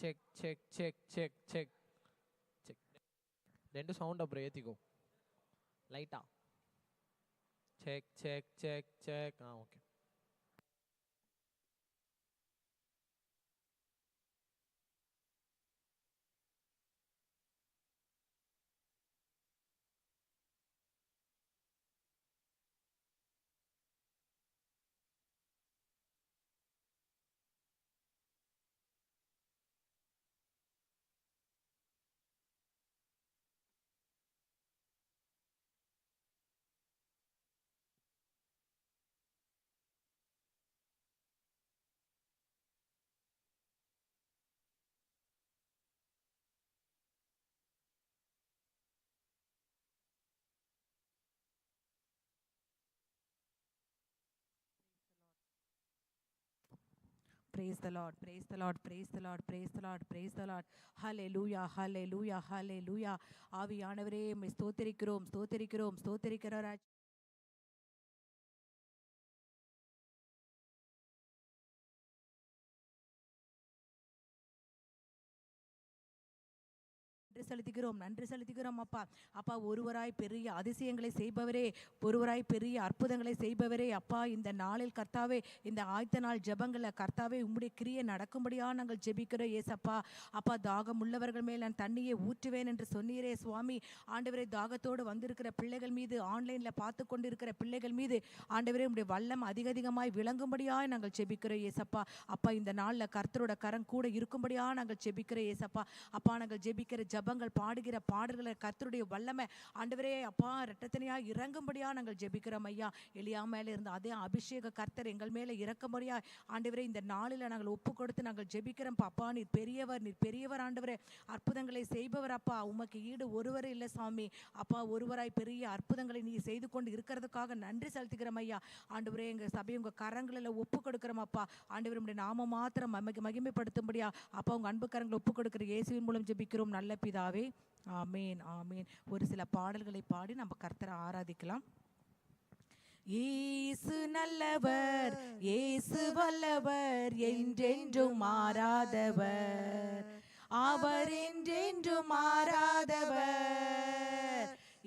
Check check check check check check. 2 sound அப்புறம் ஏற்றிக்கோ லைட்டா. Check check check check. Okay. Praise the Lord, praise the Lord, praise the Lord, praise the Lord, praise the Lord. Hallelujah, hallelujah, hallelujah. ஆவியானவரே உம்மை ஸ்தோத்திரிக்கிறோம், ஸ்தோத்திரிக்கிறோம், ஸ்தோத்திரிக்கிறோம். நன்றி செலுத்துகிறோம் அப்பா. அப்பா, ஒருவராய் பெரிய அதிசயங்களை செய்பவரே, ஒருவராய் பெரிய அற்புதங்களை செய்பவரே அப்பா, இந்த நாளில் கர்த்தாவே, இந்த ஆயத்த நாள் ஜெபங்களை கர்த்தாவே உம்முடைய கிரியை நடக்கும்படியா நாங்கள் ஜெபிக்கிறோம் ஏசப்பா. அப்பா, தாகம் உள்ளவர்கள் மேல் நான் தண்ணியை ஊற்றுவேன் என்று சொன்னீரே சுவாமி. ஆண்டவரே, தாகத்தோடு வந்திருக்கிற பிள்ளைகள் மீது, ஆன்லைனில் பார்த்து கொண்டிருக்கிற பிள்ளைகள் மீது ஆண்டவரே உம்முடைய வல்லம் அதிகமாய் விளங்கும்படியாய் நாங்கள் ஜெபிக்கிறோம் ஏசப்பா. அப்பா, இந்த நாளில் கர்த்தரோட கரம் கூட இருக்கும்படியா நாங்கள் ஜெபிக்கிறோம் ஏசப்பா. அப்பா, நாங்கள் ஜெபிக்கிற ஜபங்கள், பாடுகிற பாடல்களை கர்த்தருடைய வல்லமை ஆண்டவரே அப்பா இரட்டத்தனையா இறங்கும்படியா நாங்கள் ஜெபிக்கிறோம் ஐயா. எலியா மேல இருந்த அதே அபிஷேக கர்த்தர் எங்கள் மேல இறக்கும்படியா ஆண்டவரே இந்த நாளில் நாங்கள் ஒப்பு கொடுத்து நாங்கள் ஜெபிக்கிறோம் அப்பா. நீர் பெரியவர், நீர் பெரியவர் ஆண்டவரே, அற்புதங்களை செய்பவர் அப்பா. உமக்கு ஈடு ஒருவர் இல்லை சாமி. அப்பா, ஒருவராய் பெரிய அற்புதங்களை நீ செய்து கொண்டு இருக்கிறதுக்காக நன்றி செலுத்துகிறோம் ஐயா. ஆண்டவரே, எங்க சபை உங்க கரங்களில் ஒப்பு கொடுக்கிறோம் அப்பா. ஆண்டவரே, உம்முடைய நாம மாத்திரம் மகிமைப்படுத்தும்படியா அப்பா உங்க அன்பு கரங்களை ஒப்பு கொடுக்கிற இயேசுவின் மூலம் ஜெபிக்கிறோம் நல்ல பிதாவே. ஆமேன், ஆமேன். ஒரு சில பாடல்களை பாடி நம்ம கர்த்தரை ஆராதிக்கலாம். இயேசு நல்லவர், இயேசு வல்லவர், என்றென்றும் மாறாதவர், அவர் என்றென்றும் மாறாதவர்.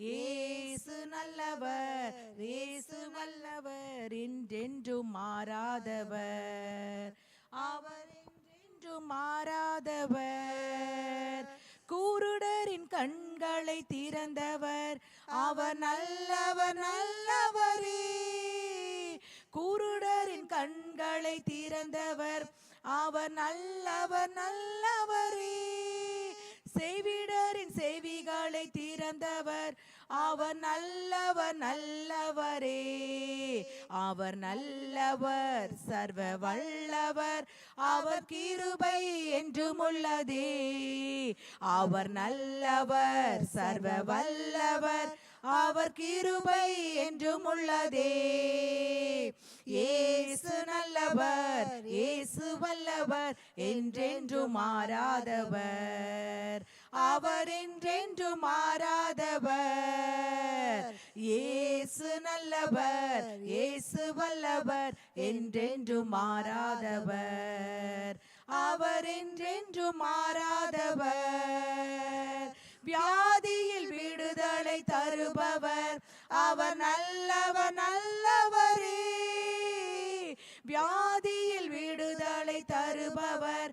இயேசு நல்லவர், இயேசு வல்லவர், என்றென்றும் மாறாதவர், அவர் என்றென்றும் மாறாதவர். குருடரின் கண்களை திறந்தவர், அவர் நல்லவர், நல்லவரே. குருடரின் கண்களை திறந்தவர், அவர் நல்லவர், நல்லவரே. செவிடரின் செவிகளை திறந்தவர், அவர் நல்லவர், நல்லவரே. அவர் நல்லவர், சர்வ வல்லவர், அவர் கிருபை என்றும் உள்ளதே. அவர் நல்லவர், சர்வ வல்லவர், அவர் கிருபை என்றும் உள்ளதே. இயேசு நல்லவர், இயேசு வல்லவர், என்றென்றும் மாறாதவர், அவர் என்றென்றும் மாறாதவர். இயேசு நல்லவர், இயேசு வல்லவர், என்றென்றும் மாறாதவர், அவர் என்றென்றும் மாறாதவர். வியாதியில் விடுதலை தருபவர், அவர் நல்லவர், நல்லவரே. வியாதியில் விடுதலை தருபவர்,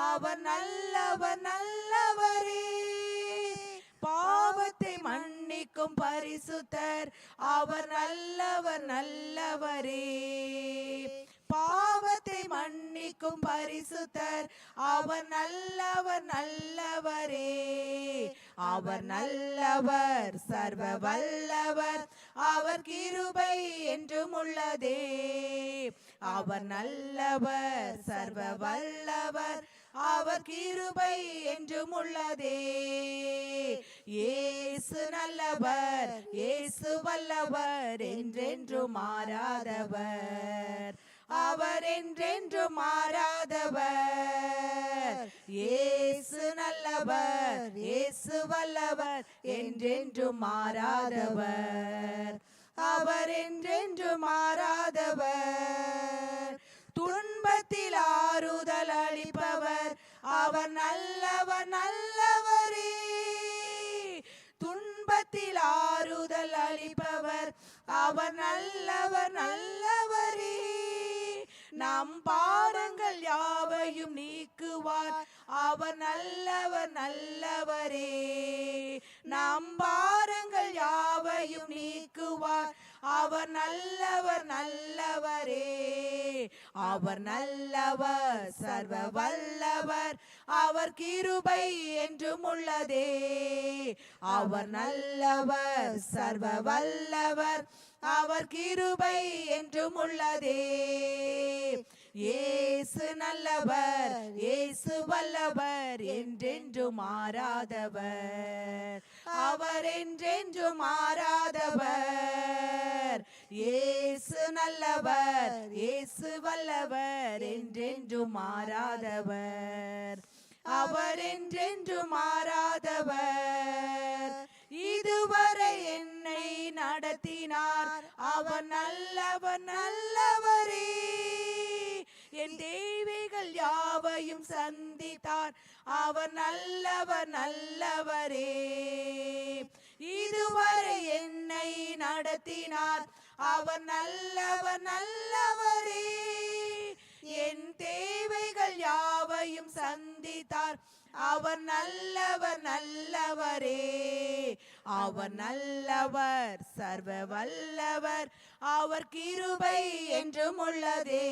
அவர் நல்லவர், நல்லவரே. பாவத்தை மன்னிக்கும் பரிசுத்தர், அவர் நல்லவர், நல்லவரே. பாவத்தை மன்னிக்கும் பரிசுத்தர், அவர் நல்லவர், நல்லவரே. அவர் நல்லவர், சர்வ வல்லவர், அவர் கிருபை என்றும் உள்ளதே. அவர் நல்லவர், சர்வ வல்லவர், அவர் கிருபை என்றும் உள்ளதே. இயேசு நல்லவர், இயேசு வல்லவர், என்றென்றும் மாறாதவர், அவர் என்றென்றும் மாறாதவர். இயேசு நல்லவர், இயேசு வல்லவர், என்றென்றும் மாறாதவர், அவர் என்றென்றும் மாறாதவர். துன்பத்தில் ஆறுதல் அளிப்பவர், அவர் நல்ல நல்லவர், அவர் நல்லவர் நல்லவரே. நம் பாரங்கள் யாவையும் நீக்குவார், அவர் நல்லவர் நல்லவரே. நம் பாரங்கள் யாவையும் நீக்குவார், அவர் நல்லவர் நல்லவரே. அவர் நல்லவர் சர்வ வல்லவர், அவர் கிருபை என்றும் உள்ளதே. அவர் நல்லவர் சர்வ வல்லவர், அவர் கிருபை என்றும் உள்ளதே. இயேசு நல்லவர், இயேசு வல்லவர், என்றென்றும் மாறாதவர், அவர் என்றென்றும் மாறாதவர். இயேசு நல்லவர், இயேசு வல்லவர், என்றென்றும் மாறாதவர், அவர் என்றென்றும் மாறாதவர். இதுவரை என்னை நடத்தினார், அவர் நல்லவர் நல்லவரே. என் தேவைகள் யாவையும் சந்தித்தார், அவர் நல்லவர் நல்லவரே. இதுவரை என்னை நடத்தினார், அவர் நல்லவர் நல்லவரே. என் தேவைகள் யாவையும் சந்தித்தார், அவர் நல்லவர் நல்லவரே. அவர் நல்லவர் சர்வ வல்லவர், அவர் கிருபை என்றும் உள்ளதே.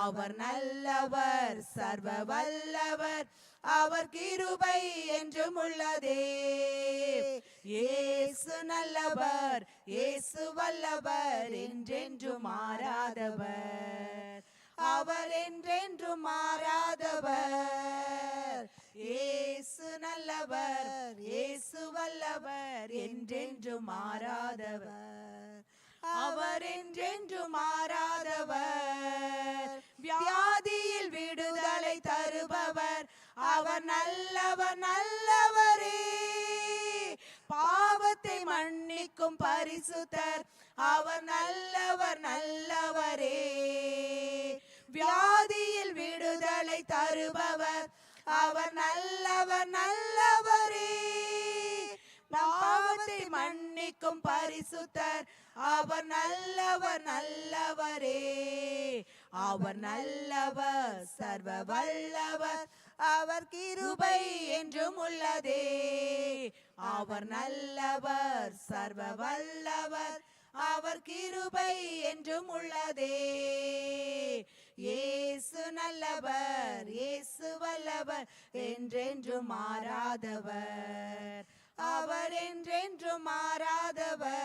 அவர் நல்லவர் சர்வ வல்லவர், அவர் கிருபை என்றும் உள்ளதே. இயேசு நல்லவர், இயேசு வல்லவர், என்றென்றும் மாறாதவர், அவர் என்றென்றும் மாறாதவர். இயேசு நல்லவர், இயேசு வல்லவர், என்றென்றும் மாறாதவர், அவர் என்றென்றும் மாறாதவர். வியாதியில் விடுதலை தருபவர், அவர் நல்லவர் நல்லவரே. பாவத்தை மன்னிக்கும் பரிசுத்தர், அவர் நல்லவர் நல்லவரே. வியாதியில் விடுதலை தருபவர், அவர் நல்லவர் நல்லவரே. பாவத்தை மன்னிக்கும் பரிசுத்தர், அவர் நல்லவர் நல்லவரே. அவர் நல்லவர் சர்வ வல்லவர், அவர் கிருபை என்றும் உள்ளதே. அவர் நல்லவர் சர்வ வல்லவர், அவர் கிருபை என்றும் உள்ளதே. இயேசு நல்லவர், இயேசு வல்லவர், என்றென்றும் மாறாதவர், அவர் என்றென்றும் மாறாதவர்.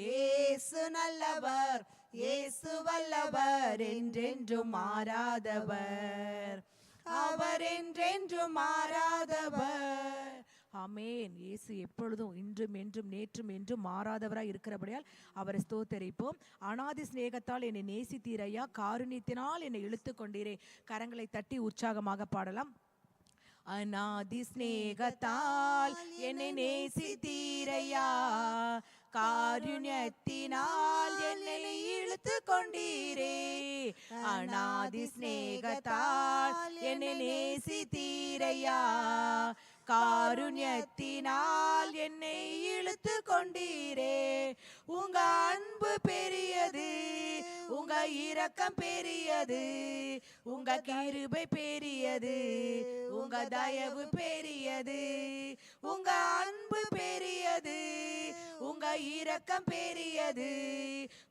இயேசு நல்லவர், இயேசு வல்லவர், என்றென்றும் மாறாதவர், அவர் என்றென்றும் மாறாதவர். ஆமென். இயேசு எப்பொழுதும் இன்றும் என்றும் நேற்றும் என்றும் மாறாதவராய் இருக்கிறபடியால் அவரை ஸ்தோத்தரிப்போம். அநாதி சிநேகத்தால் என்னை நேசித்தீரையா, காருண்யத்தினால் என்னை இழுத்து கொண்டீரே. கரங்களை தட்டி உற்சாகமாக பாடலாம். அநாதி சிநேகத்தால் என்னை நேசித்தீரையா, காருண்யத்தினால் என்னை இழுத்து கொண்டீரே. அநாதி சிநேகத்தால் என்னை நேசித்தீரையா, காருண்யத்தினால் என்னை இழுத்து கொண்டீரே. உங்க அன்பு பெரியது, உங்க இரக்கம் பெரியது, உங்க கிருபை பெரியது, உங்க தயவு பெரியது. உங்க அன்பு பெரியது, உங்க இரக்கம் பெரியது,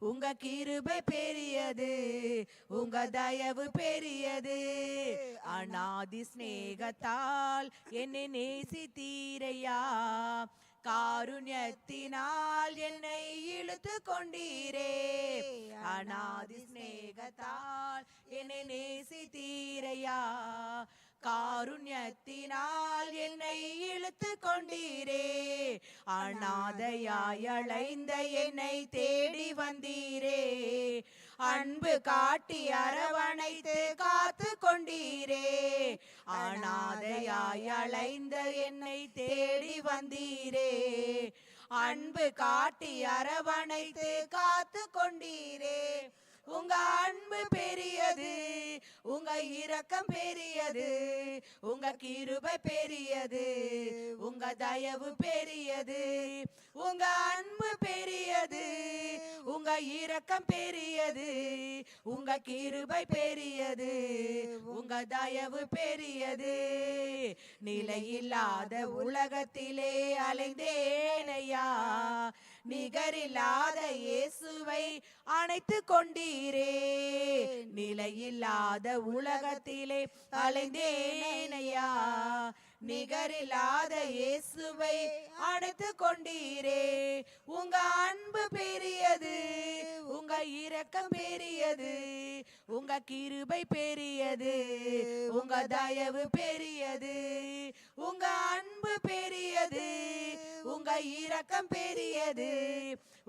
உங்க கிருபை பெரியது, உங்க தயவு பெரியது. அநாதி சிநேகத்தால் என்னை நேசித்தீரையா, காருண்யத்தினால் என்னை இழுத்து கொண்டீரே. அநாதி சிநேகத்தால் என்னை நேசித்தீரையா, காருண்யத்தினால் என்னை இழுத்து கொண்டீரே. அநாதையாய் அலைந்த என்னை தேடி வந்தீரே. அன்பு காட்டி அரவணைத்து காத்து கொண்டீரே. அநாதையாய் அலைந்த என்னை தேடி வந்தீரே. அன்பு காட்டி அரவணைத்து காத்து கொண்டீரே. உங்க அன்பு பெரியது, உங்க இரக்கம் பெரியது, உங்க கிருபை பெரியது, உங்க தயவு பெரியது. உங்க அன்பு இரக்கம் பெரியது, உங்க கிருபை பெரியது, உங்க தயவு பெரியது. நிலையில்லாத உலகத்திலே அலைந்தேனையா, நிகரில்லாத இயேசுவை அணைத்து கொண்டீரே. நிலையில்லாத உலகத்திலே அலைந்தேனையா, நிகரில்லாத இயேசுவை அணைத்து கொண்டீரே. உங்க அன்பு பெரியது, உங்க இரக்கம் பெரியது, உங்க கிருபை பெரியது, உங்க தயவு பெரியது. உங்க அன்பு பெரியது, உங்க இரக்கம் பெரியது,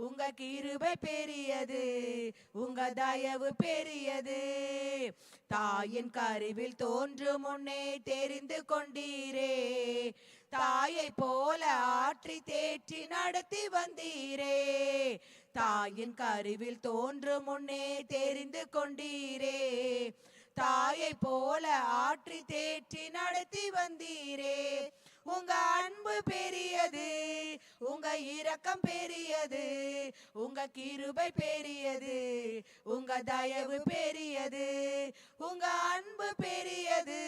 உங்க கிருபை பெரியது, உங்க தயவு பெரியது. தாயின் கருவில் தோன்றும் முன்னே தெரிந்து கொண்டீரே, தாயை போல ஆற்றி தேற்றி நடத்தி வந்தீரே. தாயின் கருவில் தோன்றும் முன்னே தெரிந்து கொண்டீரே, தாயை போல ஆற்றி தேற்றி நடத்தி வந்தீரே. உங்க அன்பு பெரியது, உங்க இரக்கம் பெரியது, உங்க கிருபை பெரியது, உங்க தயவு பெரியது. உங்க அன்பு பெரியது,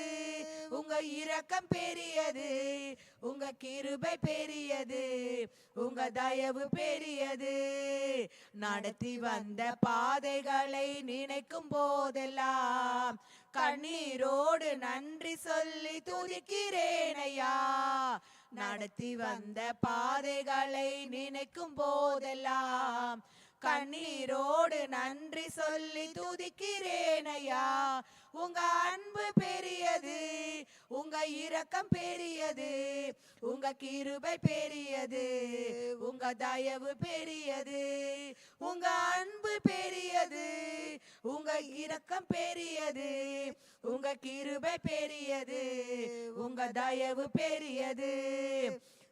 உங்க இரக்கம் பெரியது, உங்க கிருபை பெரியது, உங்க தயவு பெரியது. நடத்தி வந்த பாதைகளை நினைக்கும் போதெல்லாம் கண்ணீரோடு நன்றி சொல்லி துதிக்கிறேனையா. நடத்தி வந்த பாதைகளை நினைக்கும் போதெல்லாம் கண்ணீரோடு நன்றி சொல்லி துதிக்கிறேனையா. உங்க அன்பு பெரியது, உங்க இரக்கம் பெரியது, உங்க கிருபை பெரியது, உங்க தயவு பெரியது. உங்க அன்பு பெரியது, உங்க இரக்கம் பெரியது, உங்க கிருபை பெரியது, உங்க தயவு பெரியது.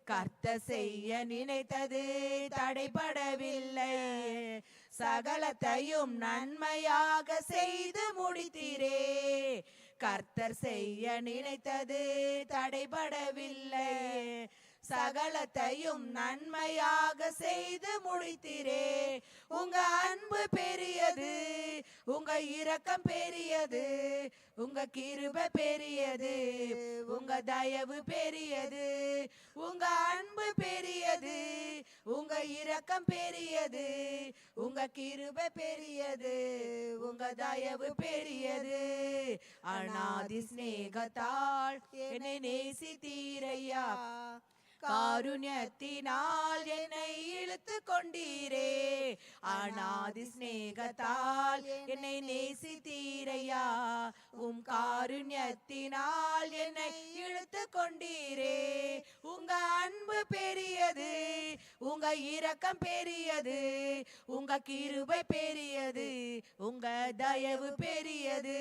கர்த்தர் செய்ய நினைத்தது தடைபடவில்லை, சகலத்தையும் நன்மையாக செய்து முடித்தீரே. கர்த்தர் செய்ய நினைத்தது தடைபடவில்லை, சகலத்தையும் நன்மையாக செய்து முடித்தீரே. உங்க அன்பு பெரியது, உங்க இரக்கம் பெரியது, உங்க கிருபை பெரியது, உங்க தயவு பெரியது. உங்க அன்பு பெரியது, உங்க இரக்கம் பெரியது, உங்க கிருபை பெரியது, உங்க தயவு பெரியது. அநாதி சிநேகத்தால் என்னை நேசித்தீரையா, காருண்யத்தினால் என்னை இழுத்து கொண்டீரே. அநாதி சிநேகத்தால் என்னை நேசித்தீரையா, உம் காருண்யத்தினால் என்னை இழுத்து கொண்டீரே. உங்க அன்பு பெரியது, உங்க இரக்கம் பெரியது, உங்க கிருபை பெரியது, உங்க தயவு பெரியது.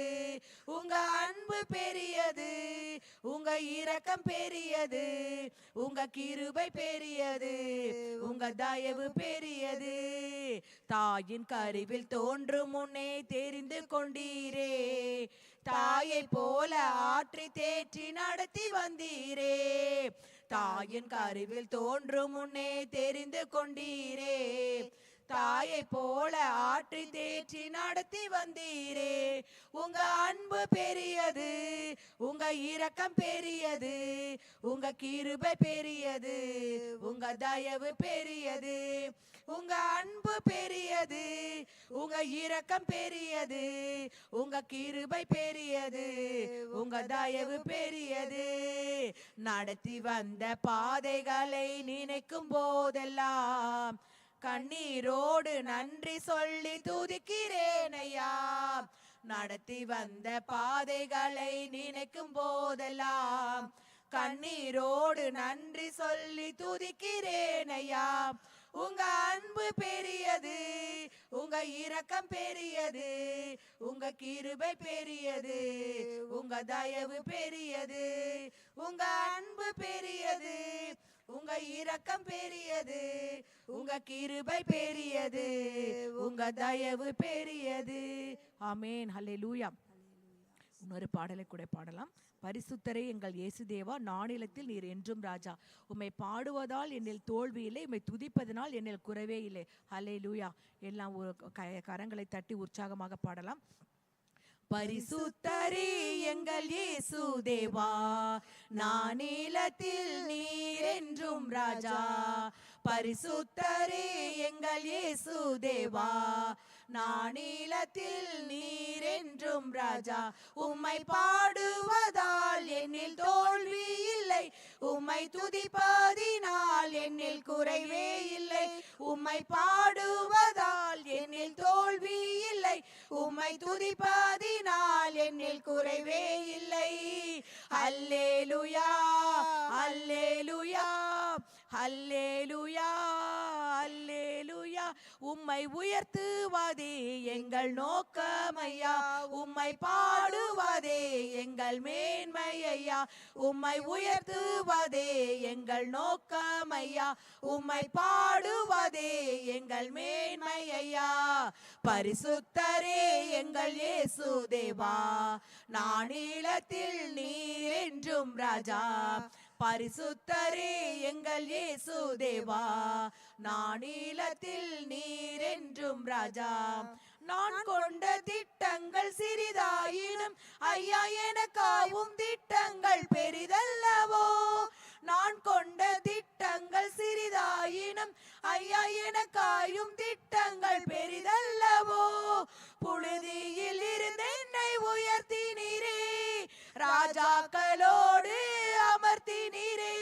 உங்க அன்பு பெரியது, உங்க இரக்கம் பெரியது, உங்க கிருபை பெரியது, உங்க தயவு பெரியது. தாயின் கருவில் தோன்றும் முன்னே தெரிந்து கொண்டீரே, தாயை போல ஆற்றி தேற்றி நடத்தி வந்தீரே. தாயின் கருவில் தோன்றும் முன்னே தெரிந்து கொண்டீரே, தாயை போல ஆற்றி தேற்றி நடத்தி வந்தீரே. உங்க அன்பு பெரியது, உங்க இரக்கம் பெரியது, உங்க கிருபை பெரியது, உங்க தயவு பெரியது. உங்க அன்பு பெரியது, உங்க இரக்கம் பெரியது, உங்க கிருபை பெரியது, உங்க தயவு பெரியது. நடத்தி வந்த பாதைகளை நினைக்கும் போதெல்லாம் கண்ணீரோடு நன்றி சொல்லி துதிக்கிறேனையா. நடத்தி வந்த பாதைகளை நினைக்கும் போதெல்லாம் கண்ணீரோடு நன்றி சொல்லி துதிக்கிறேனையா. உங்க அன்பு பெரியது, உங்க இரக்கம் பெரியது, உங்க கிருபை பெரியது, உங்க தயவு பெரியது. உங்க அன்பு பெரியது, உங்க இரக்கம் பெரியது, உங்க கிருபை பெரியது, உங்க தயவு பெரியது. ஆமென். ஹல்லேலூயா. இன்னொரு பாடலை கூட பாடலாம். பரிசுத்தரே எங்கள் இயேசுதேவா, நானிலத்தில் நீர் என்றும் ராஜா. உம்மை பாடுவதால் என்னில் தோல்வி இல்லை, உம்மை துதிப்பதனால் என்னில் குறைவே இல்லை. ஹல்லேலூயா. எல்லாம் கரங்களை தட்டி உற்சாகமாக பாடலாம். பரிசுத்தரே எங்கள் இயேசு தேவா, நானிலத்தில் நீர் என்றும் ராஜா. பரிசுத்தரே எங்கள் இயேசு தேவா, நானிலத்தில் நீர் என்றும் ராஜா. உம்மை பாடுவதால் என்னில் தோல்வி இல்லை, உம்மை துதிப்பதினால் என்னில் குறைவே இல்லை. உம்மை பாடுவதால் என்னில் தோல்வி இல்லை, உம்மை துதிப்பதினால் என்னில் குறைவே இல்லை. அல்லேலூயா, அல்லேலூயா, அல்லேலூயா, அல்லேலூயா. உம்மை உயர்த்துவதே எங்கள் நோக்கமையா, உம்மை பாடுவதே எங்கள் மேன்மையா. உம்மை உயர்த்துவதே எங்கள் நோக்கமையா, உம்மை பாடுவதே எங்கள் மேன்மையா. பரிசுத்தரே எங்கள் இயேசு தேவா, நானிலத்தில் நீர் என்றும் ராஜா. பரிசுத்தரே எங்கள் இயேசு தேவா, நானிலத்தில் நீர் என்றும் ராஜா. நான் கொண்ட திட்டங்கள் சிறிதாயினும் ஐயா எனக்காவும் திட்டங்கள் பெரிதல்லவோ. நான் கொண்ட திட்டங்கள் சிறிதாயினும் ஐயா எனக்காயும் திட்டங்கள் பெரிதல்லவோ. புழுதியில் இருந்து என்னை உயர்த்தினீரே, ராஜாக்களோடு அமர்த்தினீரே.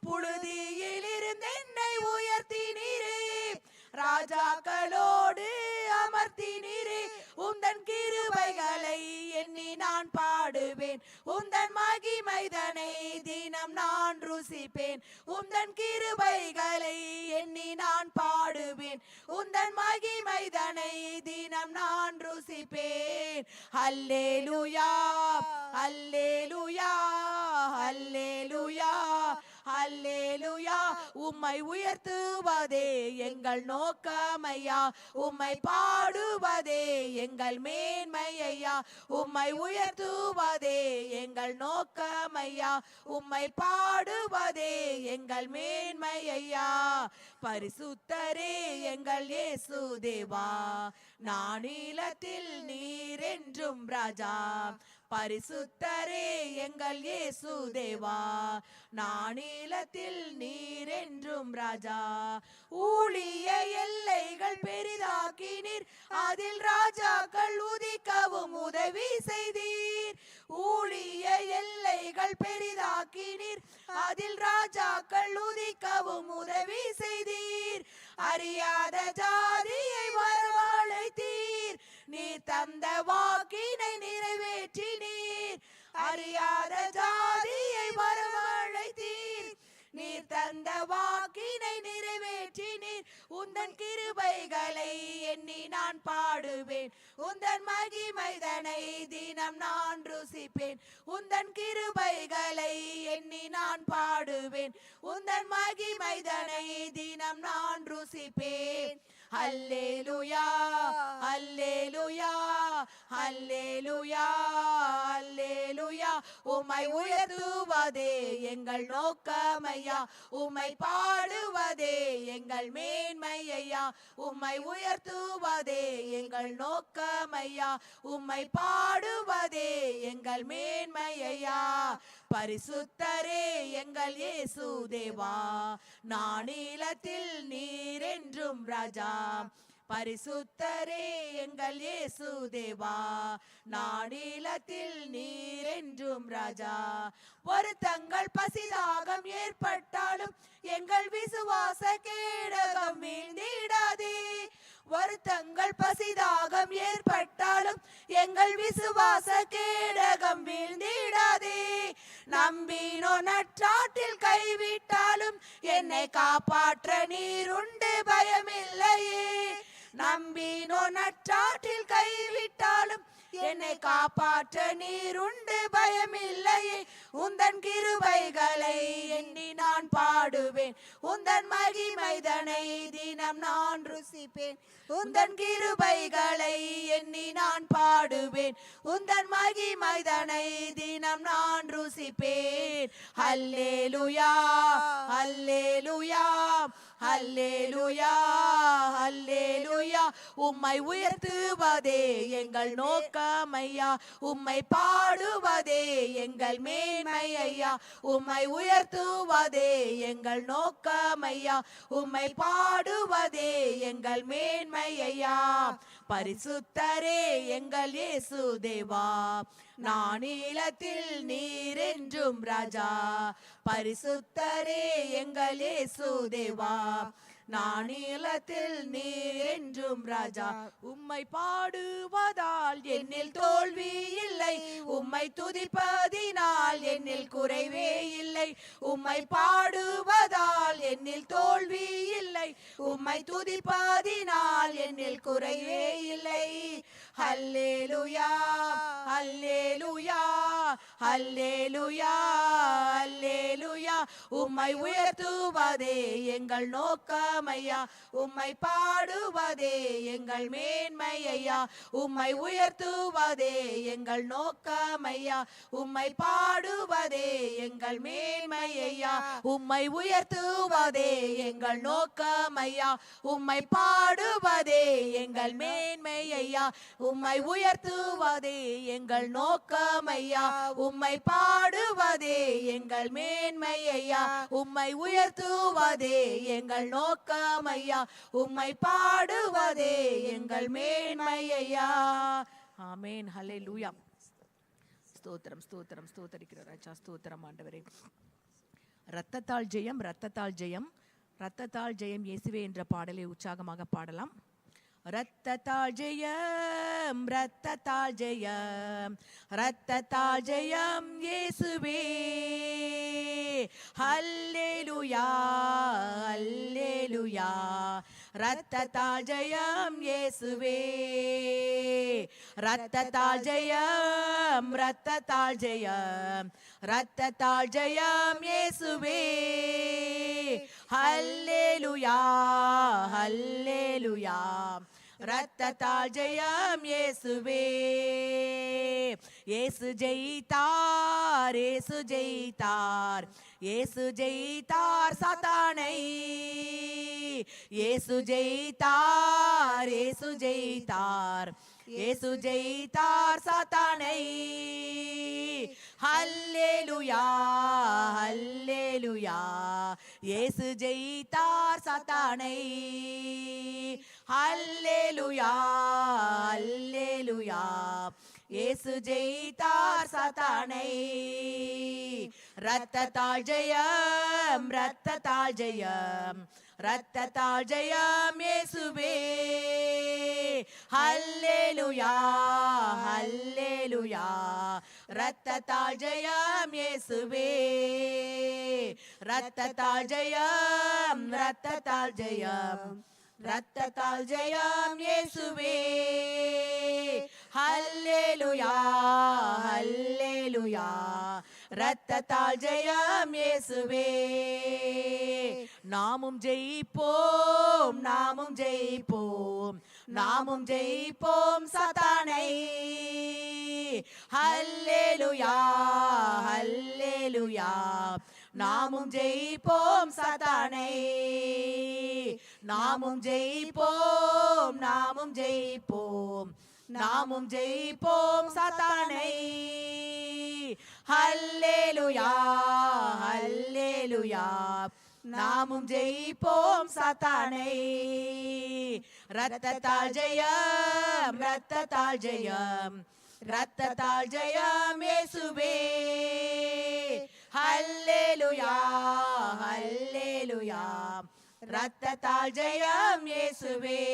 புழுதியில் இருந்து என்னை உயர்த்தினீரே, ராஜாக்களோடு அமர்த்தினீரே. உந்தன் கிருபைகளை எண்ணி நான் பாடுவேன், உந்தன் மகிமைதனை தினம் நான் ருசிப்பேன். உந்தன் கிருபைகளை எண்ணி நான் பாடுவேன், உந்தன் மகிமைதனை தினம் நான் ருசிப்பேன். அல்லேலூயா, அல்லேலூயா, அல்லேலூயா, அல்லேலூயா. உம்மை உயர்த்துவதே எங்கள் நோக்கமையா, உம்மை பாடுவதே எங்கள் மேன்மையா. உம்மை உயர்த்துவதே எங்கள் நோக்கமையா, உம்மை பாடுவதே எங்கள் மேன்மையா. பரிசுத்தரே எங்கள் இயேசு தேவா, நானிலத்தில் நீர் என்றும் ராஜா. பரிசுத்தரே எங்கள் இயேசு தேவா, நானிலத்தில் நீர் என்றும் ராஜா. ஊழிய எல்லைகள் பெரிதாக்கினீர், அதில் ராஜாக்கள் உதிக்கவும் உதவி செய்தீர். ஊழிய எல்லைகள் பெரிதாக்கினீர், அதில் ராஜாக்கள் உதிக்கவும் உதவி செய்தீர். அறியாத ஜாதியை வரவழைத்தீர், நீர் தந்த வாக்கினை நிறைவேற்றினீர். அறியாத ஜாதியை வரவழைத்தீர், நீர் தந்த வாக்கினை நிறைவேற்றினீர். உந்தன் கிருபைகளை எண்ணி நான் பாடுவேன், உந்தன் மகிமைதனை தினம் நான் ருசிப்பேன். உந்தன் கிருபைகளை எண்ணி நான் பாடுவேன், உந்தன் மகிமைதனை தினம் நான் ருசிப்பேன். அல்லேலூயா, அல்லேலூயா, அல்லேலூயா, அல்லேலூயா. உம்மை உயர்த்துவதே எங்கள் நோக்கமையா, உம்மை பாடுவதே எங்கள் மேன்மையா. உம்மை உயர்த்துவதே எங்கள் நோக்கமையா, உம்மை பாடுவதே எங்கள் மேன்மையா. பரிசுத்தரே எங்கள் இயேசு தேவா, நானிலத்தில் நீர் என்றும் ராஜா. பரிசுத்தரே எங்கள் இயேசு தேவா, நானிலத்தில் நீர் என்றும் ராஜா. வருத்தங்கள் பசிதாகம் ஏற்பட்டாலும் எங்கள் விசுவாச கேடகம் வீழ்ந்திடாதே. வருத்தங்கள் பசிதாகம் ஏற்பட்டாலும் எங்கள் விசுவாச கேடகம் வீழ்ந்திடாதே. நம்பினோ நற்றாட்டில் கைவிட்டாலும் என்னை காப்பாற்ற நீர் உண்டு, பயமில்லையே. நம்பினோ நற்றாற்றில் கைவிட்டாலும் என்னை காப்பாற்ற நீர் உண்டு பயமில்லையே. உந்தன் கிருபைகளை எண்ணி நான் பாடுவேன், உந்தன் மகிமைதனை தினம் நான் ருசிப்பேன். உந்தன் கிருபைகளை எண்ணி நான் பாடுவேன், உந்தன் மகிமைதனை தினம் நான் ருசிப்பேன். அல்லேலூயா அல்லேலூயா அல்லேலூயா அல்லேலூயா. உம்மை உயர்த்துவதே எங்கள் நோக்கமையா, உம்மை பாடுவதே எங்கள் மேன்மையா. உம்மை உயர்த்துவதே எங்கள் நோக்கமையா, உம்மை பாடுவதே எங்கள் மேன்மையா. பரிசுத்தரே எங்கள் இயேசு தேவா, நானிலத்தில் நீர் என்றும் ராஜா. பரிசுத்தரே எங்கள் இயேசு தேவா, நானிலத்தில் நீர் என்றும் ராஜா. உம்மை பாடுவதால் என்னில் தோல்வி இல்லை, உம்மை துதிப்பதினால் என்னில் குறைவே இல்லை. உம்மை பாடுவதால் என்னில் தோல்வி இல்லை, உம்மை துதிப்பதினால் என்னில் குறைவே இல்லை. அல்லேலூயா அல்லேலூயா அல்லேலூயா அல்லேலூயா. உம்மை உயர்த்துவதே எங்கள் நோக்கமையா, உம்மை பாடுவதே எங்கள் மேன்மையா. உம்மை உயர்த்துவதே எங்கள் நோக்கமையா, உம்மை பாடுவதே எங்கள் மேன்மையா. உம்மை உயர்த்துவதே எங்கள் நோக்கமையா, உம்மை பாடுவதே எங்கள் மேன்மையா. உம்மை உயர்த்துவதே எங்கள் நோக்கமையா, உம்மை பாடுவதே எங்கள் மேன்மையா. உம்மை உயர்த்துவதே எங்கள் நோக்கமையா, உம்மை பாடுவதே எங்கள் மேன்மையா. ஆமென். ஹல்லேலூயா. ஸ்தோத்திரம் ஸ்தோத்திரம் ஸ்தோத்தரிக்கிற ராஜா. ஸ்தோத்திரம் ஆண்டவரே. இரத்தத்தால் ஜெயம், இரத்தத்தால் ஜெயம், இரத்தத்தால் ஜெயம் இயேசுவே என்ற பாடலை உற்சாகமாக பாடலாம். இரத்தத்தால் ஜெயம், இரத்தத்தால் ஜெயம், இரத்தத்தால் ஜெயம் இயேசுவே. ஹல்லேலூயா ஹல்லேலூயா. இரத்தத்தால் ஜெயம் இயேசுவே, இரத்தத்தால் ஜெயம், இரத்தத்தால் ஜெயம், இரத்தத்தால் ஜெயம் இயேசுவே. ஹல்லேலூயா ஹல்லேலூயா. இரத்தத்தால் ஜெயம் இயேசுவே. இயேசு ஜெயித்தார், இயேசு ஜெயித்தார், இயேசு ஜெயித்தார் சாத்தானை. இயேசு ஜெயித்தார், இயேசு ஜெயித்தார், இயேசு ஜெயித்தார் சாத்தானை. ஹல்லேலூயா ஹல்லேலூயா. இயேசு ஜெயித்தார் சாத்தானை. ஹல்லேலூயா ஹல்லேலூயா. இயேசு ஜெயித்தார் சாத்தானை. இரத்தத்தால் ஜெயம், இரத்தத்தால் ஜெயம், இரத்தத்தால் ஜெயம் இயேசுவே. ஹல்லேலூயா ஹல்லேலூயா. இரத்தத்தால் ஜெயம் இயேசுவே. இரத்தத்தால் ஜெயம், இரத்தத்தால் ஜெயம், இரத்தத்தால் ஜெயம் இயேசுவே. ஹல்லேலூயா ஹல்லேலூயா. இரத்தத்தால் ஜெயம் இயேசுவே. நாமும் ஜெயிப்போம், நாமும் ஜெயிப்போம், நாமும் ஜெயிப்போம் சாத்தானை. ஹல்லேலூயா ஹல்லேலூயா. நாமும் ஜெயிப்போம் சாத்தானை. நாமும் ஜெயிப்போம், நாமும் ஜெயிப்போம், நாமும் ஜெயிப்போம் சாத்தானை. ஹல்லேலூயா ஹல்லேலூயா. நாமும் ஜெயிப்போம் சாத்தானை. இரத்தத்தால் ஜெயம், இரத்தத்தால் ஜெயம், இரத்தத்தால் ஜெயம் இயேசுவே. ஹல்லேலூயா ஹல்லேலூயா. இரத்தத்தால் ஜெயம் இயேசுவே.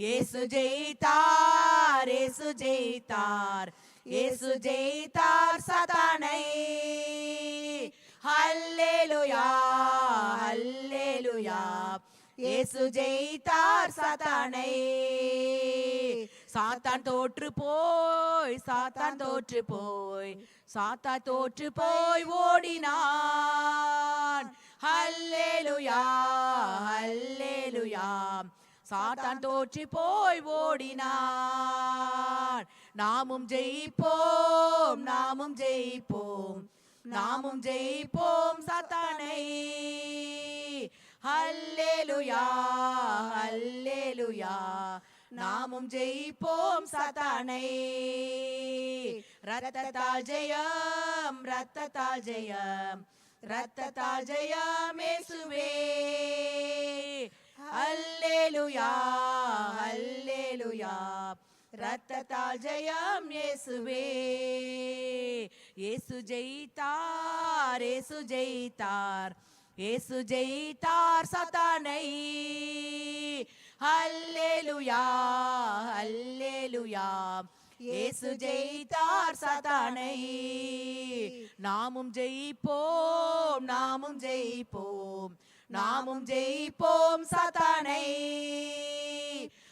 இயேசு ஜெயித்தார், இயேசு ஜெயித்தார், இயேசு ஜெயித்தார் சாத்தானை. ஹல்லேலூயா ஹல்லேலூயா. இயேசு ஜெயித்தார் சாத்தானை. சாத்தான் தோற்று போய், சாத்தான் தோற்று போய், சாத்தான் தோற்று போய் ஓடினான். ஹல்லேலூயா ஹல்லேலூயா. சாத்தான் தோற்று போய் ஓடினான். நாமும் ஜெயிப்போம், நாமும் ஜெயிப்போம், நாமும் ஜெயிப்போம் சாத்தானை. ஹல்லேலூயா ஹல்லேலூயா. நாமும் ஜெயிப்போம் சாத்தானை. ரத்தத்தால் ஜெயம், ரத்தத்தால் ஜெயம், ரத்தத்தால் ஜெயம் இயேசுவே. ஹல்லேலூயா ஹல்லேலூயா. ரத்தத்தால் ஜெயம் இயேசுவே. இயேசு ஜெயித்தார், இயேசு ஜெயித்தார், இயேசு ஜெயித்தார் சாத்தானை. ஹல்லேலூயா ஹல்லேலூயா. இயேசு ஜெயித்தார் சாத்தானை. நாமும் ஜெயிப்போம், நாமும் ஜெயிப்போம், நாமும் ஜெயிப்போம் சாத்தானை.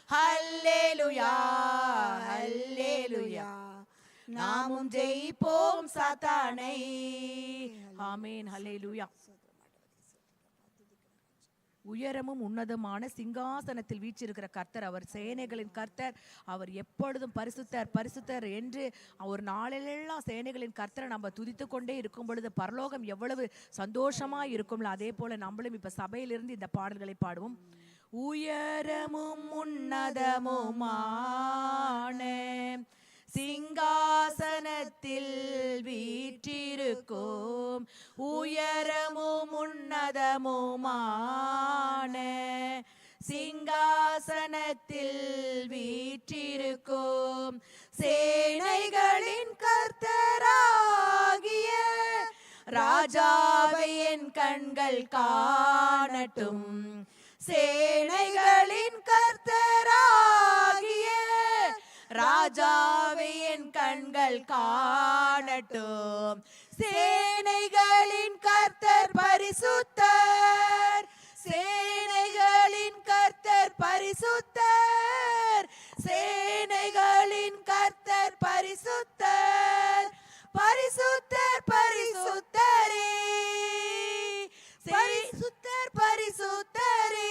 ஹல்லேலூயா ஹல்லேலூயா. நாமும் ஜெயிப்போம் சாத்தானை. ஆமென். ஹல்லேலூயா. உயரமும் உன்னதமான சிங்காசனத்தில் வீற்றிருக்கிற கர்த்தர், அவர் சேனைகளின் கர்த்தர், அவர் எப்பொழுதும் பரிசுத்தர் பரிசுத்தர் என்று ஒரு நாளெல்லாம் சேனைகளின் கர்த்தரை நம்ம துதித்து கொண்டே இருக்கும் பொழுது பரலோகம் எவ்வளவு சந்தோஷமா இருக்கும்ல. அதே போல நம்மளும் இப்ப சபையிலிருந்து இந்த பாடல்களை பாடுவோம். உயரமும் உன்னதமுமான சிங்காசனத்தில் வீற்றிருக்கும், உயரமும் உன்னதமுமான சிங்காசனத்தில் வீற்றிருக்கும், சேனைகளின் கர்த்தராகிய ராஜாவை என் கண்கள் காணட்டும். சேனைகளின் கர்த்தராகிய ராஜாவை என் கண்கள் காணட்டும். சேனைகளின் கர்த்தர் பரிசுத்தர், சேனைகளின் கர்த்தர் பரிசுத்தர், சேனைகளின் கர்த்தர் பரிசுத்தர், பரிசுத்தர் பரிசுத்தரே, பரிசுத்தர் பரிசுத்தரே.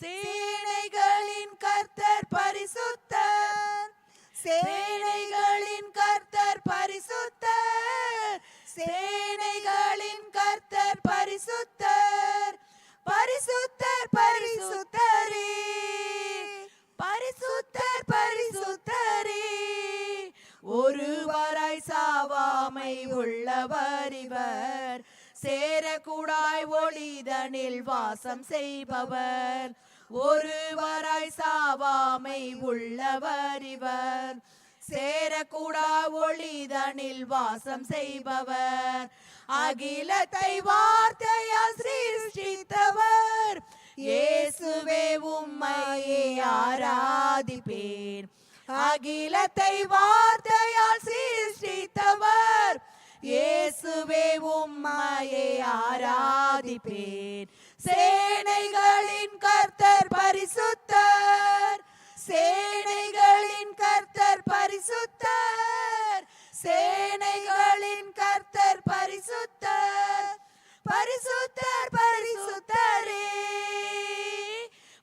சேனைகளின் கர்த்தர் பரிசுத்தர், சேனைகளின் கர்த்தர் பரிசுத்தர், சேனைகளின் கர்த்தர் பரிசுத்தர், பரிசுத்தர் பரிசுத்தரே, பரிசுத்தர் பரிசுத்தரே. ஒருவராய் சாவாமை உள்ளவர் இவர், சேரக்கூடாய் ஒளிதனில் வாசம் செய்பவர். ஒருவராய் சாவாமை உள்ளவர் இவர், சேரக்கூடா ஒளிதனில் வாசம் செய்பவர். அகிலத்தை வார்த்தையால் சிருஷ்டித்தவர், இயேசுவே உம்மையே ஆராதிப்பேன். அகிலத்தை வார்த்தையால் சிருஷ்டித்தவர், இயேசுவே உம்மையே ஆராதிப்பேன். சேனைகளின் கர்த்தர் பரிசுத்தர், சேனைகளின் கர்த்தர் பரிசுத்தர், சேனைகளின் கர்த்தர் பரிசுத்தர், பரிசுத்தர் பரிசுத்தரே,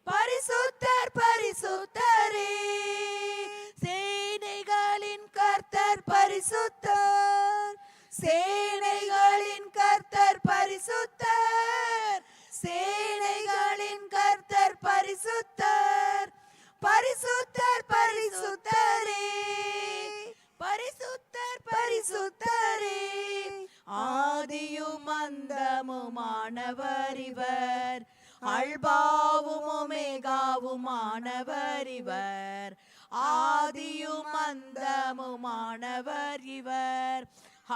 பரிசுத்தர் பரிசுத்தரே. சேனைகளின் கர்த்தர் பரிசுத்தர், சேனைகளின் கர்த்தர் பரிசுத்தர், சேனைகளின் கர்த்தர் பரிசுத்தர், பரிசுத்தர் பரிசுத்தரே, பரிசுத்தர் பரிசுத்தரே. ஆதியும் அந்தமுமானவர் இவர், அல்பாவும் ஒமேகாவுமானவர் இவர். ஆதியும் அந்தமுமானவர் இவர்,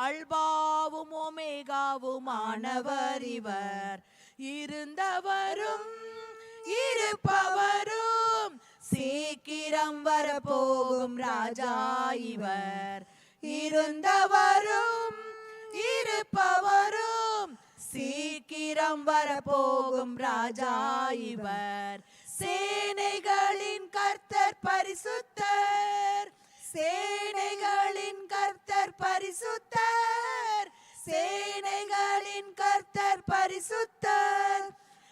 அல்பாவும் ஒமேகாவுமானவர் இவர். இருந்தவரும் இருப்பவரும் சீக்கிரம் வரப்போகும் ராஜா இவர். இருந்தவரும் இருப்பவரும் சீக்கிரம் வரப்போகும் ராஜா இவர். சேனைகளின் கர்த்தர் பரிசுத்தர் பரிசுத்தர் சேனைகளின் கர்த்தர் பரிசுத்தர் சேனைகளின் கர்த்தர் பரிசுத்தர்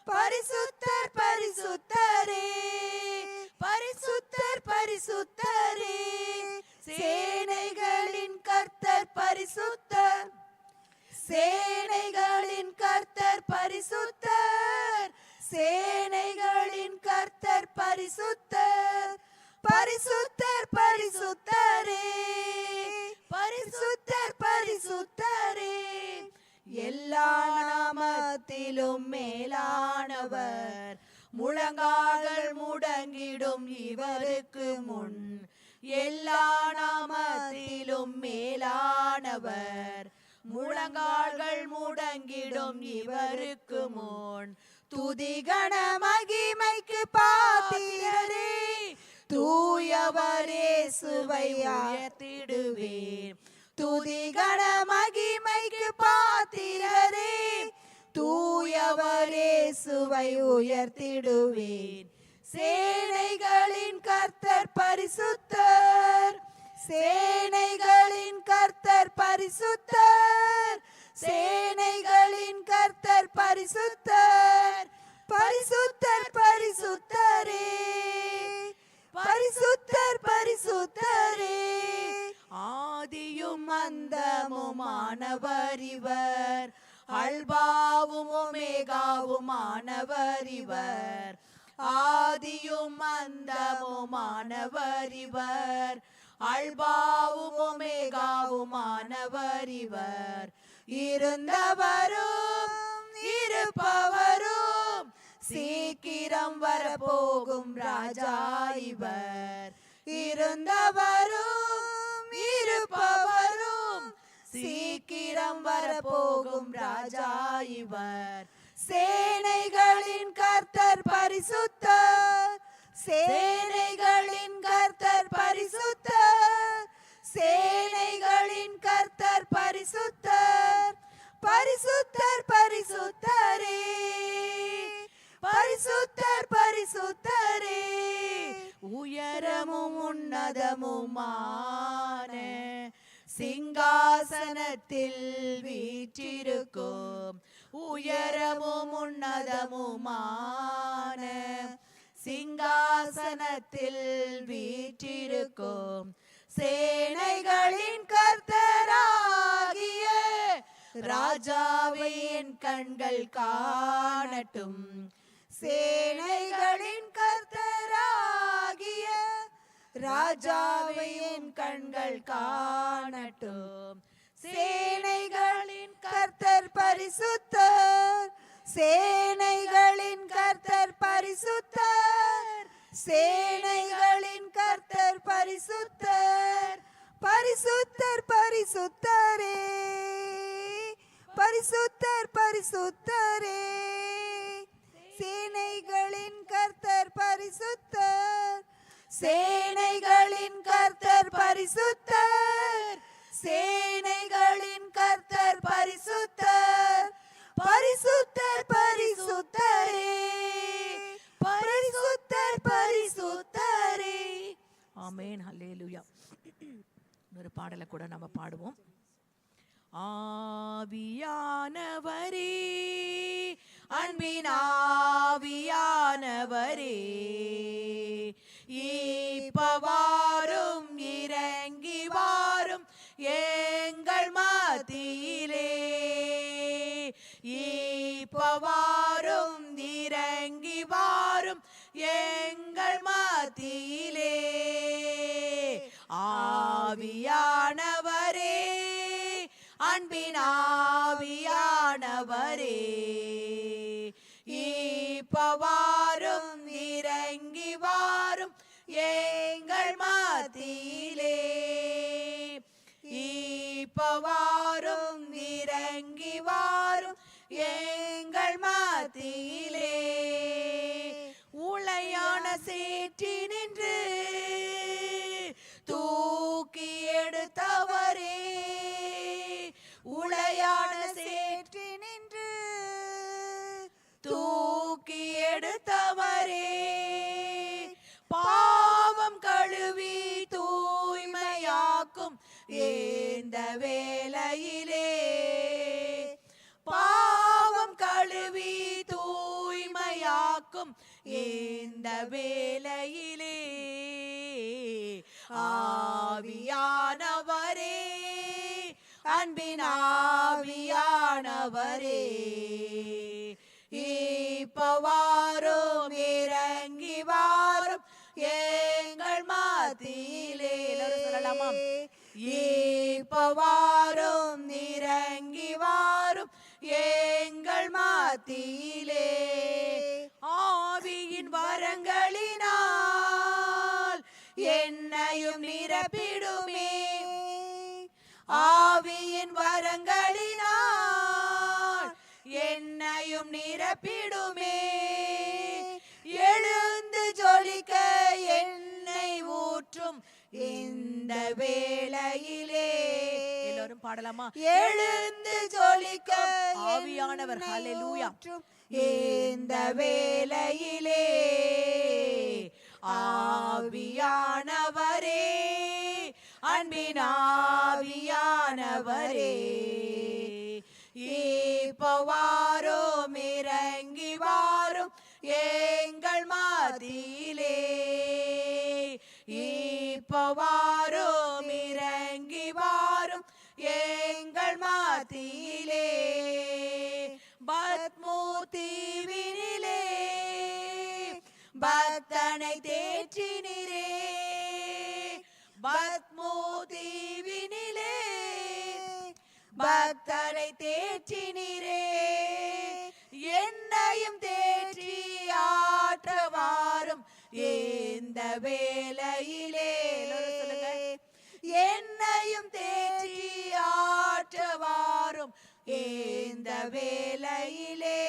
பரிசுத்தர் பரிசுத்தரே பரிசுத்தர் பரிசுத்தரே சேனைகளின் கர்த்தர் பரிசுத்தர் சேனைகளின் கர்த்தர் பரிசுத்தர் சேனைகளின் கர்த்தர் பரிசுத்தர் பரிசுத்தர் பரிசுத்தரே பரிசுத்தர் பரிசுத்தரே எல்லா நாமத்திலும் மேலானவர் முழங்கால்கள் முடங்கிடும் இவருக்கு முன் எல்லா நாமத்திலும் மேலானவர் முழங்கால்கள் முடங்கிடும் இவருக்கு முன் துதிகண மகிமைக்கு பாத்திரரே தூயவரே சுவை உயர்த்திடுவேன் துதிகண மகிமைக்கு பாத்திரரே தூயவரே சுவை உயர்த்திடுவேன் சேனைகளின் கர்த்தர் பரிசுத்தர் சேனைகளின் கர்த்தர் பரிசுத்தர் சேனைகளின் கர்த்தர் பரிசுத்தர் பரிசுத்தர் பரிசுத்தரே பரிசுத்தர் பரிசுத்தரே ஆதியும் அந்தமுமானவர் இவர் அல்பாவும் ஒமேகாவுமானவர் இவர் ஆதியும் அந்தமுமானவர் இவர் அல்பாவும் ஒமேகாவுமானவர் இவர் இருந்தவரும் இருப்பவரும் சீக்கிரம் வரப்போகும் ராஜா இவர் இருந்தவரும் இருப்பவரும் சீக்கிரம் வரப்போகும் ராஜா இவர் சேனைகளின் கர்த்தர் பரிசுத்தர் சேனைகளின் கர்த்தர் பரிசுத்தர் சேனைகளின் கர்த்தர் பரிசுத்தர் பரிசுத்தர் பரிசுத்தரே பரிசுத்தர் பரிசுத்தரே உயரமும் உன்னதமுமான சிங்காசனத்தில் வீற்றிருக்கும் உயரமும் உன்னதமுமான சிங்காசனத்தில் வீற்றிருக்கும் சேனைகளின் கர்த்தராகிய ராஜாவை என் கண்கள் காணட்டும் சேனைகளின் கர்த்தராகிய ராஜாவை என் கண்கள் காணட்டும் சேனைகளின் கர்த்தர் பரிசுத்தர் சேனைகளின் கர்த்தர் பரிசுத்தர் சேனைகளின் கர்த்தர் பரிசுத்தர் பரிசுத்தர் பரிசுத்தரே பரிசுத்தர் பரிசுத்தரே சேனைகளின் கர்த்தர் பரிசுத்தர் சேனைகளின் கர்த்தர் பரிசுத்தர் சேனைகளின் கர்த்தர் பரிசுத்தர் பரிசுத்தர் பரிசுத்தரே பரிசுத்தர் பரிசுத்தரே ஆமென் ஹல்லேலூயா. ஒரு பாடலை கூட நம்ம பாடுவோம். ஆவியானவரே அன்பின் ஆவியானவரே இப்பவாரும் இறங்கி வாரும் எங்கள் மத்தியிலே இப்பவாரும் இறங்கி வாரும் எங்கள் மத்தியிலே ஆவியானவரே அன்பின் ஆவியானவரே இப்பவாரும் இறங்கி வாரும் எங்கள் மத்தியிலே இப்பவாரும் இறங்கி வாரும் எங்கள் மத்தியிலே உளையான சேற்றி நின்று தூக்கி எடுத்தவரே உளையான சேற்றி நின்று தூக்கி எடுத்தவரே பாவம் உண்டாகும் இந்த வேளையிலே. ஆவியானவரே, அன்பின் ஆவியானவரே, இப்ப வாரும், இறங்கி வாரும் எங்கள் மத்தியிலே. சொல்லலாமா? இப்ப வாரும், இறங்கி வாரும் எங்கள் மத்தியிலே. ஆவியின் வரங்களினால் என்னையும் நிரப்பிடுமே. ஆவியின் வரங்களினால் என்னையும் நிரப்பிடுமே. எழுந்து ஜொலிக்க என்னை ஊற்றும் இந்த வேளையிலே. எல்லாரும் பாடலாமா? எழுந்து ஜொலிக்க ஆவியானவர், ஹல்லேலூயா, இந்த வேளையிலே. ஆவியானவரே, அன்பின் ஆவியானவரே, இப்ப வாரும், இறங்கி வாரும் எங்கள் மத்தியிலே. இப்ப வாரும், இறங்கி வாரும் எங்கள் மத்தியிலே. பத்மோ தீவினிலே பக்தனை தேற்றினீரே. பத்மோ தீவினிலே பக்தனை தேற்றினீரே. என்னையும் தேற்றி ஆற்றவாரும் இந்த வேளையிலே. என்னையும் தேற்றி ஆற்றவாரும் இந்த வேளையிலே.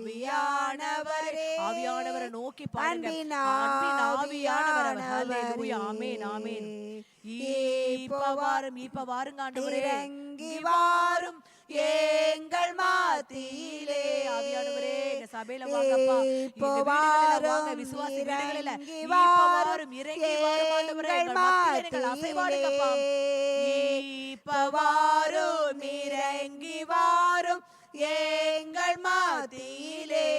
ஆவியானவரே, ஆவியானவரை நோக்கி பாருங்க. அன்பின் ஆவியானவர், ஹல்லேலூயா, ஆமென், ஆமென். இப்ப வாரும், இப்ப வாருங்க ஆண்டவரே, இறங்கி வாரும் எங்கள் மத்தியிலே. ஆவியானவரே, இந்த சபையில வாங்கப்பா, இந்த வீடுகளில வாங்க, விசுவாசி வீடுகளில இப்ப வாரும், இறங்கி வாரும் ஆண்டவரே, எங்கள் மத்தியிலே நீங்கள் அசைவாடுங்கப்பா. இப்ப வாரும், இறங்கி வாரும் எங்கள் மத்தியிலே.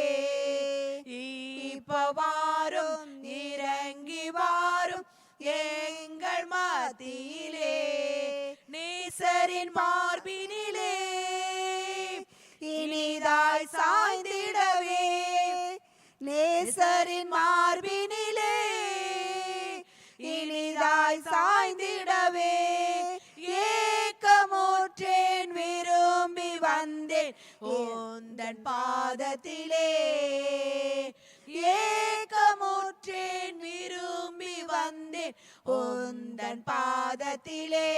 இப்ப வாரும், இறங்கி வாரும் எங்கள் மத்தியிலே. நேசரின் மார்பினிலே இனிதாய் சாய்ந்திடவே. நேசரின் மார்பினிலே இனிதாய் சாய்ந்திடவே. ஏக்கமுற்றேன், விரும்பி வந்தேன் உந்தன் பாதத்திலே. ஏக்கமுற்றேன், விரும்பி வந்தேன் உந்தன் பாதத்திலே.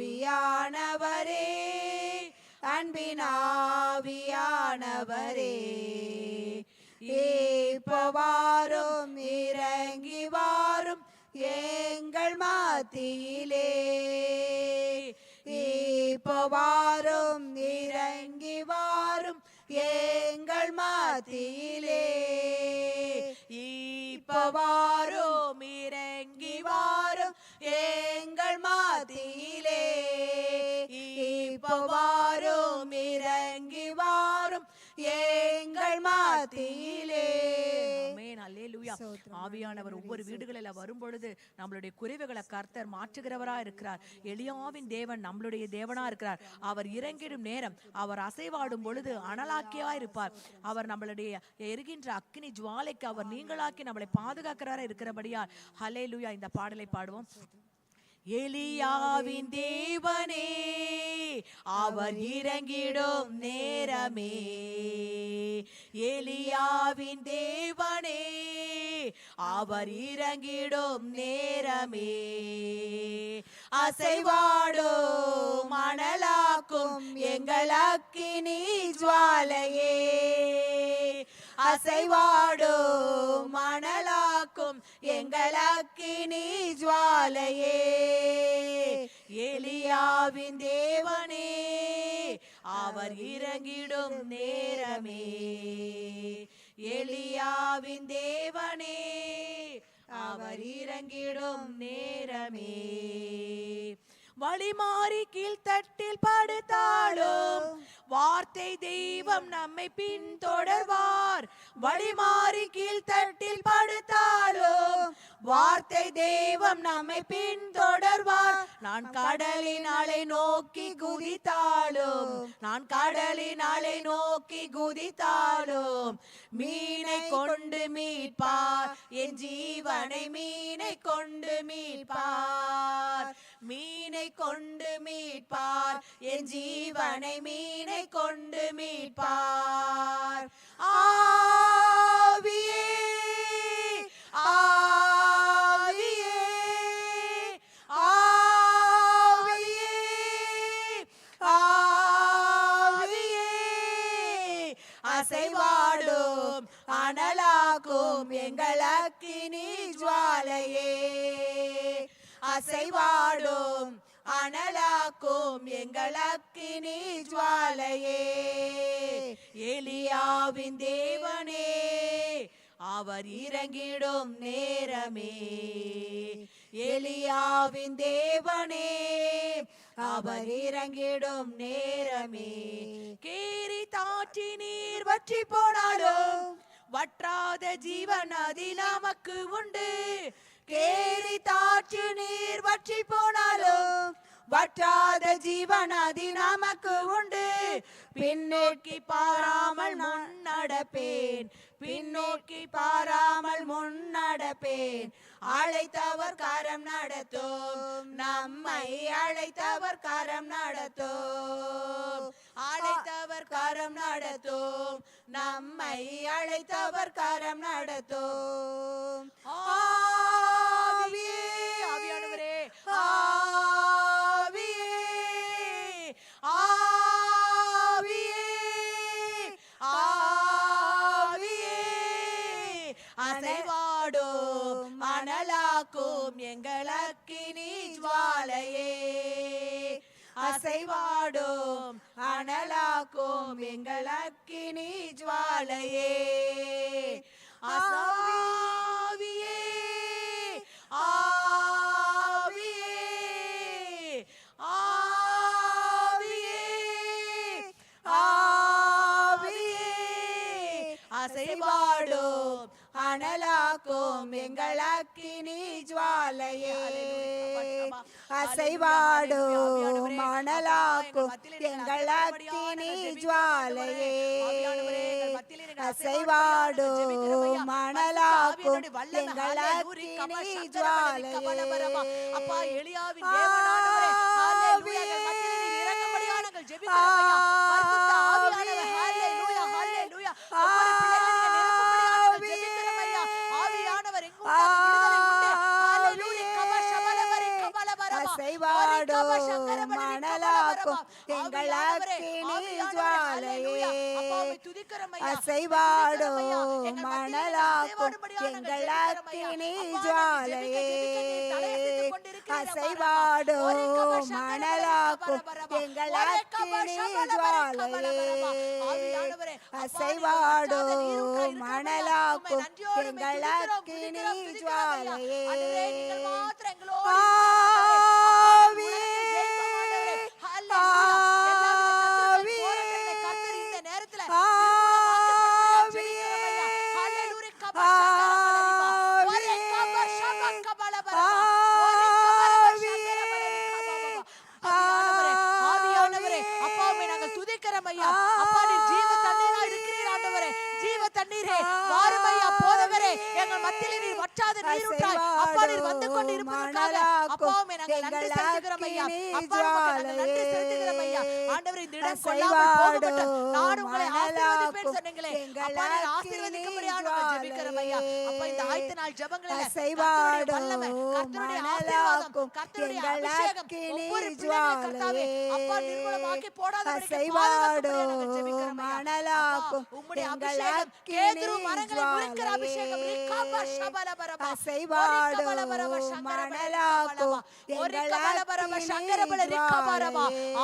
ஆவியானவரே, அன்பின் ஆவியானவரே, இப்ப வாரும், இறங்கி வாரும் எங்கள் மத்தியிலே. இப்ப வாரும், இறங்கி வாரும் எங்கள் மத்தியிலே. இப்ப வாரும், இறங்கி வாரும் எங்கள் மத்தியிலே. இப்ப வாரும், இறங்கி வாரும் எங்கள் மத்தியிலே. ஆமென், அல்லேலூயா. ஆவியானவர் ஒவ்வொரு வீடுகளில் வரும் பொழுது நம்மளுடைய குறைவுகளை கர்த்தர் மாற்றுகிறவரா இருக்கிறார். எலியாவின் தேவன் நம்மளுடைய தேவனா இருக்கிறார். அவர் இறங்கிடும் நேரம், அவர் அசைவாடும் பொழுது அனலாக்கியா இருப்பார். அவர் நம்மளுடைய எரிகின்ற அக்கினி ஜுவாலைக்கு அவர் நீங்களாக்கி நம்மளை பாதுகாக்கிறவரா இருக்கிறபடியால் ஹல்லேலூயா. இந்த பாடலை பாடுவோம். எலியாவின் தேவனே, அவர் இறங்கிடும் நேரமே. எலியாவின் தேவனே, அவர் இறங்கிடும் நேரமே. அசைவாடும் மணலாக்கும் எங்கள் அக்கினி ஜுவாலையே. அசைவாடும் மணலாக்கும் எங்கள் அக்கினி ஜுவாலையே. எலியாவின் தேவனே, அவர் இறங்கிடும் நேரமே. எலியாவின் தேவனே, அவர் இறங்கிடும் நேரமே. வழி மாறி கீழ்த்தட்டில் படுத்தாலும் வார்த்தை தெய்வம் நம்மை பின்தொடர்வார். வழிமாறி கீழ்த்தட்டில் படுத்தாலும் வார்த்தை தெய்வம் நம்மை பின்தொடர்வார். நான் கடலின் அலை நோக்கி குதித்தாலும், நான் கடலின் அலை நோக்கி குதித்தாலும் மீனை கொண்டு மீட்பார், என் ஜீவனை மீனை கொண்டு மீட்பார். மீனை கொண்டு மீட்பார், என் ஜீவனை மீனை கொண்டு மீட்பார். ஆவியே ஆவியே ஆவியே ஆவியே அசைவாடும் அனலாக்கும் எங்கள் அக்கினி ஜுவாலையே. அசைவாடும் அனலாக்கும் எங்கள் அக்கினி ஜுவாலையே. எலியாவின் தேவனே அவர் இறங்கிடும் நேரமே. எலியாவின் தேவனே அவர் இறங்கிடும் நேரமே. கேரி தாற்றி நீர் வற்றி போனாலும் வற்றாத ஜீவன் நதி நமக்கு உண்டு. கேரி தாற்று நீர் வற்றி போனாலும் வற்றாத ஜீவன் நதி நமக்கு உண்டு. பின்னோக்கி பாராமல் முன்னடப்பேன், பின்னோக்கி பாராமல் முன்னடப்பேன். அழைத்தவர் கரம் நடத்தும், நம்மை அழைத்தவர் கரம் நடத்தும். அழைத்தவர் கரம் நடத்தும், நம்மை அழைத்தவர் கரம் நடத்தும். ஆவியே ஆவியானவரே ஆவியே ஆவியே ஆவியே அசைவாடும் மணலாக்கும் எங்கள் அக்கினி ஜுவாலையே. அசைவாடும் அனலாக்கும் எங்கள் அக்கினி ஜுவாலையே. ஆவியே ஆவியே ஆவியே ஆவியே அசைவாடும் அனலாக்கும் எங்கள் அக்கினி ஜுவாலையே. அசைவாடும் அனலாக்கும் எங்கள் அக்கினி ஜுவாலையே. அசைவாடும் அனலாக்கும் எங்கள் அக்கினி ஜுவாலையே. அப்பா எலியாவின் தேவனானவரே ஹல்லேலூயா. எங்கள் மத்தியிலே நீர் இறங்கும்படியாக நாங்கள் ஜெபிக்கிறோம் ஐயா. பரிசுத்த ஆவியானவரே ஹல்லேலூயா ஹல்லேலூயா. ஒவ்வொரு பிள்ளைகளை நீர் நிரப்பும்படியாக நாங்கள் ஜெபிக்கிறோம் ஐயா. ஆவியானவர் எங்கும் விடுதலை உண்டு. ஹல்லேலூயா. கபஷபலவரி கபலபரமா அசைவாடும் மணலாக்கும் எங்கள் அக்கினி ஜுவாலையே. அசைவாடும் மணலாக்கும் எங்கள் அக்கினி ஜுவாலையே. அசைவாடும் மணலாக்கும் எங்கள் அக்கினி ஜுவாலையே. அசைவாடும் மணலாக்கும் எங்கள் அக்கினி ஜுவாலையே.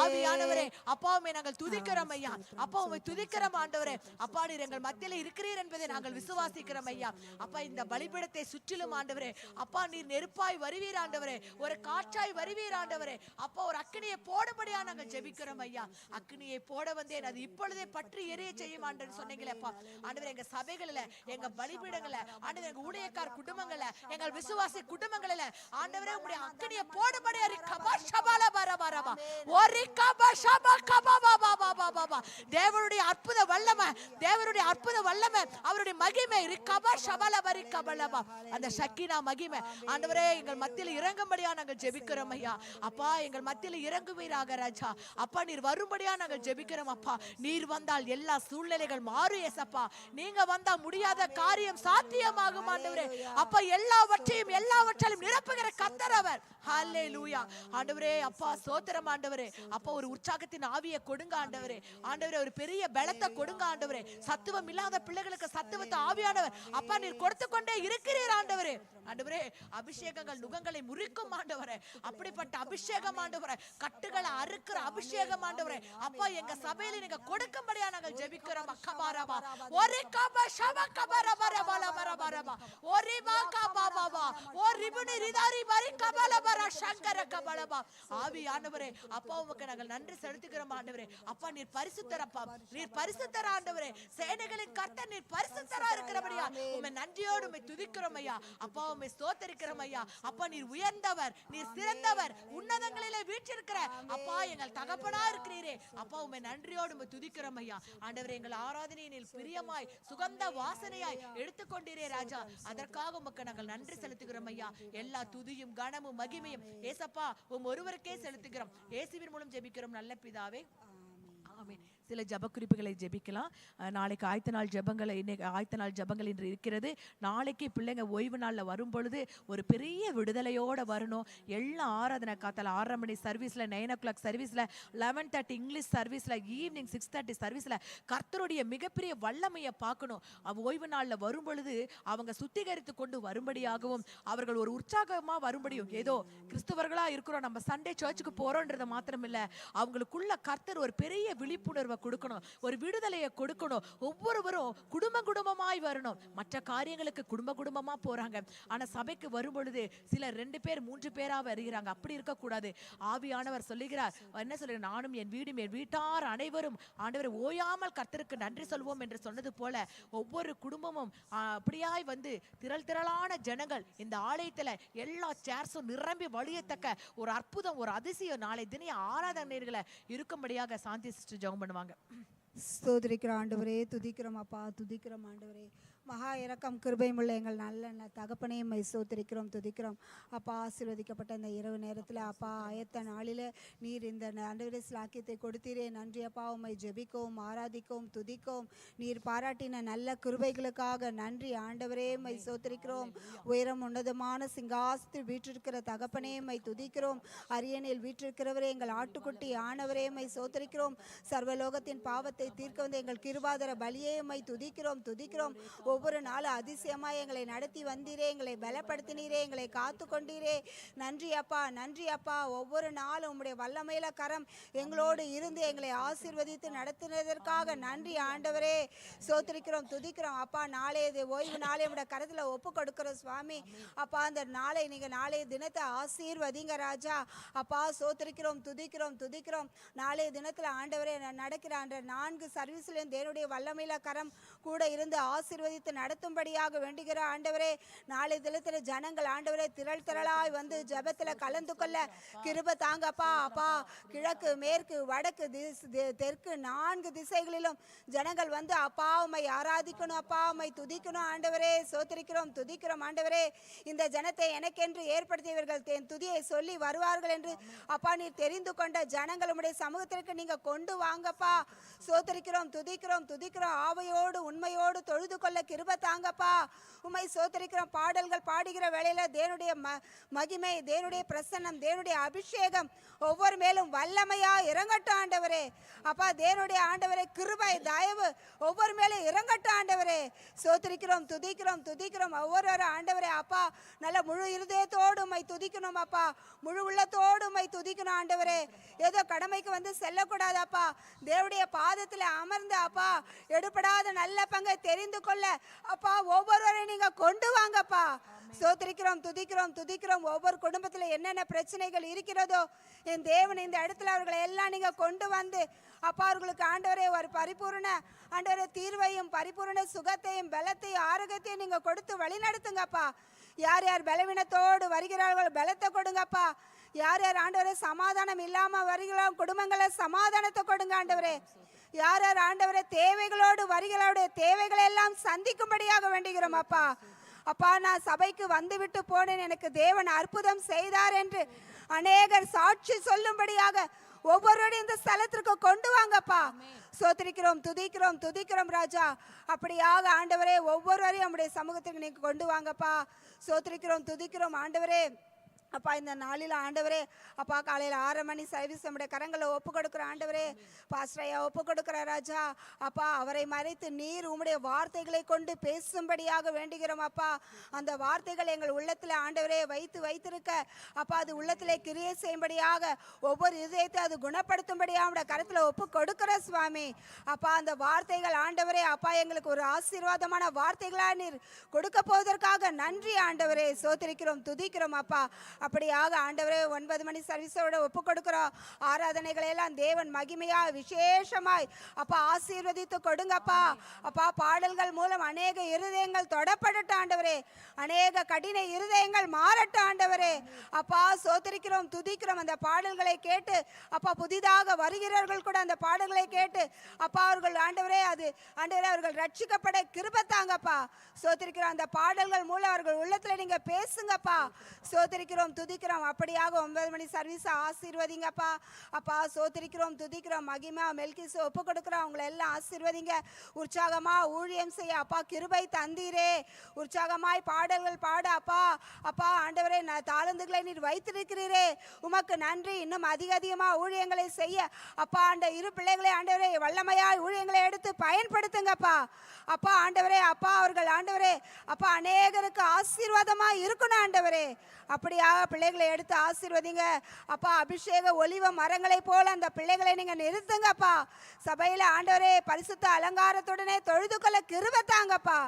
ஆவியானவரே அப்பாவுமே நாங்கள் துதிக்கிறோம் ஐயா. அப்பா உம்மை துதிக்கிறோம் ஆண்டவரே. அப்பா நீர் எங்கள் மத்தியில இருக்கிறீர் என்பதை நாங்கள் விசுவாசிக்கிறோம் ஐயா. அப்பா இந்த பலிபீடத்தை சுற்றிலும் ஆண்டவரே அப்பா நீர் நெருப்பாய் வருவீர் ஆண்டவரே, ஒரு காற்றாய் வருவீர் ஆண்டவரே. அப்பா ஒரு அக்கினியை போடும்படியா நாங்கள் ஜெபிக்கிறோம் ஐயா. அக்கினியை போட வந்தேன், அது இப்பொழுதே பற்றி எரிய செய்யும் ஆண்டவர் சொன்னீங்களே அப்பா. ஆண்டவரே எங்க சபைகளில, எங்க பலிபீடங்கள, ஆண்டவரே எங்க ஊழியக்கார குடும்பங்கள, எங்கள் விசுவாசி குடும்பங்களில ஆண்டவரே உம்முடைய அக்கினியை போடும்படியா ரிகபா ஷபால பரபரபா ஓரிகபா ஷபா கபா பாபா. தேவனுடைய அற்புத வல்லமை, தேவனுடைய அற்புத வல்லமை, அவருடைய மகிமை ரிகபா ஷபால பரிகபலபா, அந்த ஷக்கினா மகிமை ஆண்டவரே எங்கள் மத்தியில் இறங்கும்படியா நாங்கள் ஜெபிக்கிறோம் ஐயா. அப்பா எங்கள் மத்தியில் இறங்குவீராக ராஜா. அப்பா நீர் வரும்படியா நாங்கள் ஜெபிக்கிறோம் அப்பா. நீர் வந்தால் எல்லா சூழ்நிலைகள் மாறும் ஏசப்பா. நீங்க வந்தா முடியாத காரியம் சாத்தியமாகும் ஆண்டவரே. அப்பா எல்லாவற்றையும் நிரப்புகிற கர்த்தர் அவர். ஹல்லேலூயா ஆண்டவரே. அப்பா ஸ்தோத்திரம் ஆண்டவரே. அப்பா ஒரு உற்சாகத்தின் ஆவியை கொடுங்க ஆண்டவரே. ஆண்டவரே ஒரு பெரிய பலத்தை கொடுங்க ஆண்டவரே. சத்துவம் இல்லாத பிள்ளைகளுக்கு சத்துவத்தை ஆவியானவர் அப்பா நீர் கொடுத்து கொண்டே இருக்கிறீர் ஆண்டவரே. ஆண்டவரே அபிஷேகங்கள் நுகங்களை முறிக்கும் ஆண்டவரே. அப்படிப்பட்ட அபிஷேகம் ஆண்டவரே, கட்டுகளை அறுக்கிற அபிஷேகம் ஆண்டவரே. அப்பா எங்க சபையில நீங்க கொடுக்கும்படியா நாங்கள் ஜெபிக்கிறோம். அக்கபாரபா ஒரே கபா ஷபா கபரபரபல பரபரபா ஒரே பாகா பாபா ஓ ரிபுனி ரிதாரி பரி கபலபர சங்கர கபலபா. ஆவி ஆண்டவரே அப்பா உமக்கு நாங்கள் நன்றி செலுத்துகிறோம் ஆண்டவரே. அப்பா நீர் பரிசுத்தர் அப்பா, நீர் பரிசுத்தர் ஆண்டவரே. சேனைகளின் கர்த்தர் நீர் பரிசுத்தரா இருக்கிறபடியா உம்மை நன்றியோடு உம்மை துதிக்கிறோம் ஐயா. அப்பா உம்மை ஸ்தோத்திரிக்கிறோம் ஐயா. அப்பா நீர் உயர்ந்தவர், நீர் சிறந்தவர், உன்னதங்களிலே வீற்றிருக்கிற அப்பா எங்கள் தகப்பனா இருக்கிறீரே. அப்பா உம்மை நன்றியோடு உம்மை துதிக்கிறோம் ஐயா. ஆண்டவரே எங்கள் ஆராதனையில் பிரியமாய் சுகந்த வாசனையாய் எடுத்துக்கொண்டீரே ராஜா. அதற்காக உமக்கு நாங்கள் நன்றி செலுத்துகிறோம் ஐயா. எல்லா துதியும் கனமும் மகிமையும் ஏசப்பா உம் ஒருவருக்கே செலுத்துகிறோம். இயேசுவின் மூலம் ஜெபிக்கிறோம் நல்ல பிதாவே, ஆமென். சில ஜப குறிப்புகளை ஜெபிக்கலாம். நாளைக்கு ஆயத்த நாள் ஜபங்களை, இன்னைக்கு ஆயத்த நாள் ஜபங்கள் இன்று இருக்கிறது. நாளைக்கு பிள்ளைங்க ஓய்வு நாளில் வரும் பொழுது ஒரு பெரிய விடுதலையோடு வரணும். எல்லா ஆராதனை காத்தால 6:30 மணி சர்வீஸில், 9 o'clock சர்வீஸில், 11:30 இங்கிலீஷ் சர்வீஸில், ஈவினிங் 6:30 சர்வீஸில் கர்த்தருடைய மிகப்பெரிய வல்லமையை பார்க்கணும். ஓய்வு நாளில் வரும் பொழுது அவங்க சுத்திகரித்து கொண்டு வரும்படியாகவும் அவர்கள் ஒரு உற்சாகமாக வரும்படியும், ஏதோ கிறிஸ்தவர்களா இருக்கிறோம் நம்ம சண்டே சர்ச்சுக்கு போறோன்றது மாத்திரம் இல்லை, அவங்களுக்குள்ள கர்த்தர் ஒரு பெரிய விழிப்புணர்வை கொடுக்கணும், ஒரு விடுதலையை கொடுக்கணும். ஒவ்வொருவரும் குடும்பமாய் வரணும். மற்ற காரியங்களுக்கு குடும்பமா போறாங்க, ஆனா சபைக்கு வரும் பொழுது சிலர் 2 பேர் 3 பேரா வருகிறாங்க. அப்படி இருக்கக்கூடாது. ஆவியானவர் சொல்லுகிறார், என்ன சொல்லுங்க, நானும் என் வீடும் என் வீட்டார் அனைவரும் ஆண்டவரை ஓயாமல் கர்த்தருக்கு நன்றி சொல்வோம் என்று சொன்னது போல ஒவ்வொரு குடும்பமும் அப்படியாய் வந்து திரளான ஜனங்கள் இந்த ஆலயத்துல எல்லா சேர்ஸும் நிரம்பி வழியத்தக்க ஒரு அற்புதம், ஒரு அதிசயம் நாளை தினம் ஆராதனைகளை இருக்கும்படியாக சாந்தி சிஸ்டர் ஜெபம் பண்ணுவாங்க. ஸ்தோத்திரிக்கிறோம் ஆண்டவரே, துதிக்கிறோம் அப்பா, துதிக்கிறோம் ஆண்டவரே. மகா இரக்கம் கிருபையுமுள்ள எங்கள் நல்ல தகப்பனே உம்மை ஸ்தோத்திரிக்கிறோம், துதிக்கிறோம் அப்பா. ஆசீர்வதிக்கப்பட்ட இந்த இரவு நேரத்தில் அப்பா ஆயத்த நாளில் நீர் இந்த ஆண்டவரே ஸ்லாக்கியத்தை கொடுத்தீரே. நன்றி அப்பா. உம்மை ஜெபிக்கவும் ஆராதிக்கவும் துதிக்கவும் நீர் பாராட்டின நல்ல கிருபைகளுக்காக நன்றி ஆண்டவரே. உம்மை ஸ்தோத்திரிக்கிறோம். உயரம் உன்னதமான சிங்காசத்தில் வீற்றிருக்கிற தகப்பனே உம்மை துதிக்கிறோம். அரியணையில் வீற்றிருக்கிறவரே, எங்கள் ஆட்டுக்குட்டி ஆனவரே உம்மை ஸ்தோத்திரிக்கிறோம். சர்வலோகத்தின் பாவத்தை தீர்க்க வந்த எங்கள் கிருபாதர பலியே உம்மை துதிக்கிறோம். ஒவ்வொரு நாளும் அதிசயமாய் எங்களை நடத்தி வந்தீரே, எங்களை பலப்படுத்தினீரே, எங்களை காத்து கொண்டீரே. நன்றி அப்பா, நன்றி அப்பா. ஒவ்வொரு நாளும் உம்முடைய வல்லமையில கரம் எங்களோடு இருந்து எங்களை ஆசீர்வதித்து நடத்தினதற்காக நன்றி ஆண்டவரே. ஸ்தோத்திரிக்கிறோம், துதிக்கிறோம் அப்பா. நாளைய ஓய்வு நாளை உடைய கருத்துல ஒப்பு கொடுக்கிறோம் சுவாமி. அப்பா அந்த நாளை நீங்க நாளைய தினத்தை ஆசீர்வதிங்க ராஜா. அப்பா ஸ்தோத்திரிக்கிறோம், துதிக்கிறோம். நாளைய தினத்துல ஆண்டவரே நடக்கிற அந்த 4 சர்வீஸ்லயும் தேவனுடைய வல்லமையில கரம் கூட இருந்து ஆசீர்வதித்து நடத்தும்படியாக வேண்டுகிற ஆண்டவரே. நாளை தினத்துல ஜனங்கள் ஆண்டவரே திரளாய் வந்து ஜெபத்துல கலந்து கொள்ள கிருபை தாங்கப்பா. அப்பா கிழக்கு மேற்கு வடக்கு தெற்கு 4 திசைகளிலும் ஜனங்கள் வந்து அப்பா உம்மை ஆராதிக்கணும், அப்பா உம்மை துதிக்கணும் ஆண்டவரே. ஸ்தோத்திரிக்கிறோம், துதிக்கிறோம் ஆண்டவரே. இந்த ஜனத்தை எனக்கென்று ஏற்படுத்தியவர்கள் என் துதியை சொல்லி வருவார்கள் என்று அப்பா நீர் தெரிந்து கொண்ட ஜனங்கள் உம்முடைய சமூகத்திற்கு நீங்க கொண்டு வாங்கப்பா. ஸ்தோத்திரிக்கிறோம், துதிக்கிறோம். ஆவையோடு உண்மையோடு தொழுது கொள்ள கிருபை தாங்கப்பா. உம்மை ஸ்தோத்திரிக்கிறோம். பாடல்கள் பாடுகிற வேளையில தேவனுடைய மகிமை, தேவனுடைய பிரசன்னம், தேவனுடைய அபிஷேகம் ஒவ்வொரு மேலும் வல்லமையா இறங்கட்டும் ஆண்டவரே. அப்பா தேவனுடைய ஆண்டவரே கிருபை தயவு ஒவ்வொரு மேலும் இறங்கட்டும் ஆண்டவரே. சோத்திரிக்கிறோம், துதிக்கிறோம், துதிக்கிறோம். ஒவ்வொரு ஆண்டவரே அப்பா நல்ல முழு இருதயத்தோடு உம்மை துதிக்கணும் அப்பா, முழு உள்ளத்தோடு உம்மை துதிக்கணும் ஆண்டவரே. ஏதோ கடமைக்கு வந்து செல்லக்கூடாது அப்பா, தேவனுடைய பாதத்தில் அமர்ந்து அப்பா எடுபடாத நல்ல பங்கை தெரிந்து கொள்ள அப்பா ஒவ்வொருவரையும் நீங்க கொண்டு வாங்கப்பா. சோத்திரிக்கிறோம், துதிக்கிறோம், துதிக்கிறோம். ஒவ்வொரு குடும்பத்தில் என்னென்ன பிரச்சனைகள் இருக்கிறதோ என் தேவன் இந்த இடத்துல அவர்களை எல்லாம் நீங்க கொண்டு வந்து அப்பா அவர்களுக்கு ஆண்டவரே ஒரு பரிபூர்ண ஆண்டவரே தீர்வையும் பரிபூர்ண சுகத்தையும் பலத்தையும் ஆரோக்கியத்தையும் நீங்க கொடுத்து வழி நடத்துங்கப்பா. யார் யார் பலவீனத்தோடு வருகிறார்கள் பலத்தை கொடுங்கப்பா. யார் யார் ஆண்டவரே சமாதானம் இல்லாம வருகிறார் குடும்பங்களை சமாதானத்தை கொடுங்க ஆண்டவரே. யார் யார் ஆண்டவரே தேவைகளோடு வருகிறவருடைய தேவைகளை எல்லாம் சந்திக்கும்படியாக வேண்டுகிறோம் அப்பா. அப்பா நான் சபைக்கு வந்துவிட்டு போனேன், எனக்கு தேவன் அற்புதம் செய்தார் என்று அநேகர் சாட்சி சொல்லும்படியாக ஒவ்வொருவரையும் இந்த ஸ்தலத்திற்கு கொண்டு வாங்கப்பா. சோத்திரிக்கிறோம், துதிக்கிறோம், துதிக்கிறோம் ராஜா. அப்படியாக ஆண்டவரே ஒவ்வொருவரையும் நம்முடைய சமூகத்துக்கு நீங்க கொண்டு வாங்கப்பா. சோத்திரிக்கிறோம், துதிக்கிறோம் ஆண்டவரே. அப்பா இந்த நாளில் ஆண்டவரே அப்பா காலையில் 6 மணி சர்வீஸ் நம்முடைய கரங்களை ஒப்பு கொடுக்குற ஆண்டவரே. பாஸ்டரையா ஒப்பு கொடுக்குற ராஜா. அப்பா அவரை மறைத்து நீர் உம்முடைய வார்த்தைகளை கொண்டு பேசும்படியாக வேண்டுகிறோம் அப்பா. அந்த வார்த்தைகள் எங்கள் உள்ளத்தில் ஆண்டவரே வைத்திருக்க அப்பா அது உள்ளத்திலே கிரியை செய்யும்படியாக ஒவ்வொரு இதயத்தை அது குணப்படுத்தும்படியாக நம்முடைய கரத்தில் ஒப்பு கொடுக்குற சுவாமி. அப்பா அந்த வார்த்தைகள் ஆண்டவரே அப்பா எங்களுக்கு ஒரு ஆசீர்வாதமான வார்த்தைகளா நீர் கொடுக்க போவதற்காக நன்றி ஆண்டவரே. சோத்திரிக்கிறோம், துதிக்கிறோம் அப்பா. அப்படியாக ஆண்டவரே 9 மணி சர்வீஸோட ஒப்பு கொடுக்கிறோம். ஆராதனைகளை எல்லாம் தேவன் மகிமையா விசேஷமாய் அப்பா ஆசீர்வதித்து கொடுங்கப்பா. அப்பா பாடல்கள் மூலம் அநேக இருதயங்கள் தொடப்படட்டும் ஆண்டவரே, அநேக கடின இருதயங்கள் மாறட்டும் ஆண்டவரே. அப்பா சோத்திரிக்கிறோம், துதிக்கிறோம். அந்த பாடல்களை கேட்டு அப்பா புதிதாக வருகிறவர்கள் கூட அந்த பாடல்களை கேட்டு அப்பா அவர்கள் ஆண்டவரே அது ஆண்டவரே அவர்கள் ரட்சிக்கப்பட கிருபை தாங்கப்பா. சோத்திரிக்கிறோம், அந்த பாடல்கள் மூலம் அவர்கள் உள்ளத்துல நீங்க பேசுங்கப்பா. சோத்திரிக்கிறோம், துதிக்கிறோம். அப்படியாக 9 மணி சர்வீஸ் ஆசீர்வதிங்கப்பா. அப்பா சோத்திரிக்கிறோம், துதிக்கிறோம். மகிமா மெல்கிஸ் ஒப்பு கொடுக்கிறோம். அவங்களை எல்லாம் ஆசீர்வதிங்க. உற்சாகமா ஊழியம் செய்ய அப்பா கிருபை தந்தீரே. உற்சாகமாய் பாடல்கள் பாட அப்பா அப்பா ஆண்டவரே தாளந்துகளை நீர் வைத்திருக்கிறீரே, உமக்கு நன்றி. இன்னும் அதிகமா ஊழியங்களை செய்ய அப்பா அந்த இரு பிள்ளைகளை ஆண்டவரே வல்லமையாய் ஊழியங்களை எடுத்து பயன்படுத்துங்கப்பா. அப்பா ஆண்டவரே அப்பா அவர்கள் ஆண்டவரே அப்பா அநேகருக்கு ஆசீர்வாதமா இருக்கணும் ஆண்டவரே. அப்படியாக பிள்ளைகளை எடுத்து ஆசீர்வதிங்க அப்பா. அபிஷேக ஒலிவ மரங்களை போல அந்த பிள்ளைகளை நீங்க நிறுத்துங்கப்பா. சபையில ஆண்டவரே பரிசுத்த அலங்காரத்துடனே தொழுது கொள்ள கிருபை தாங்கப்பா.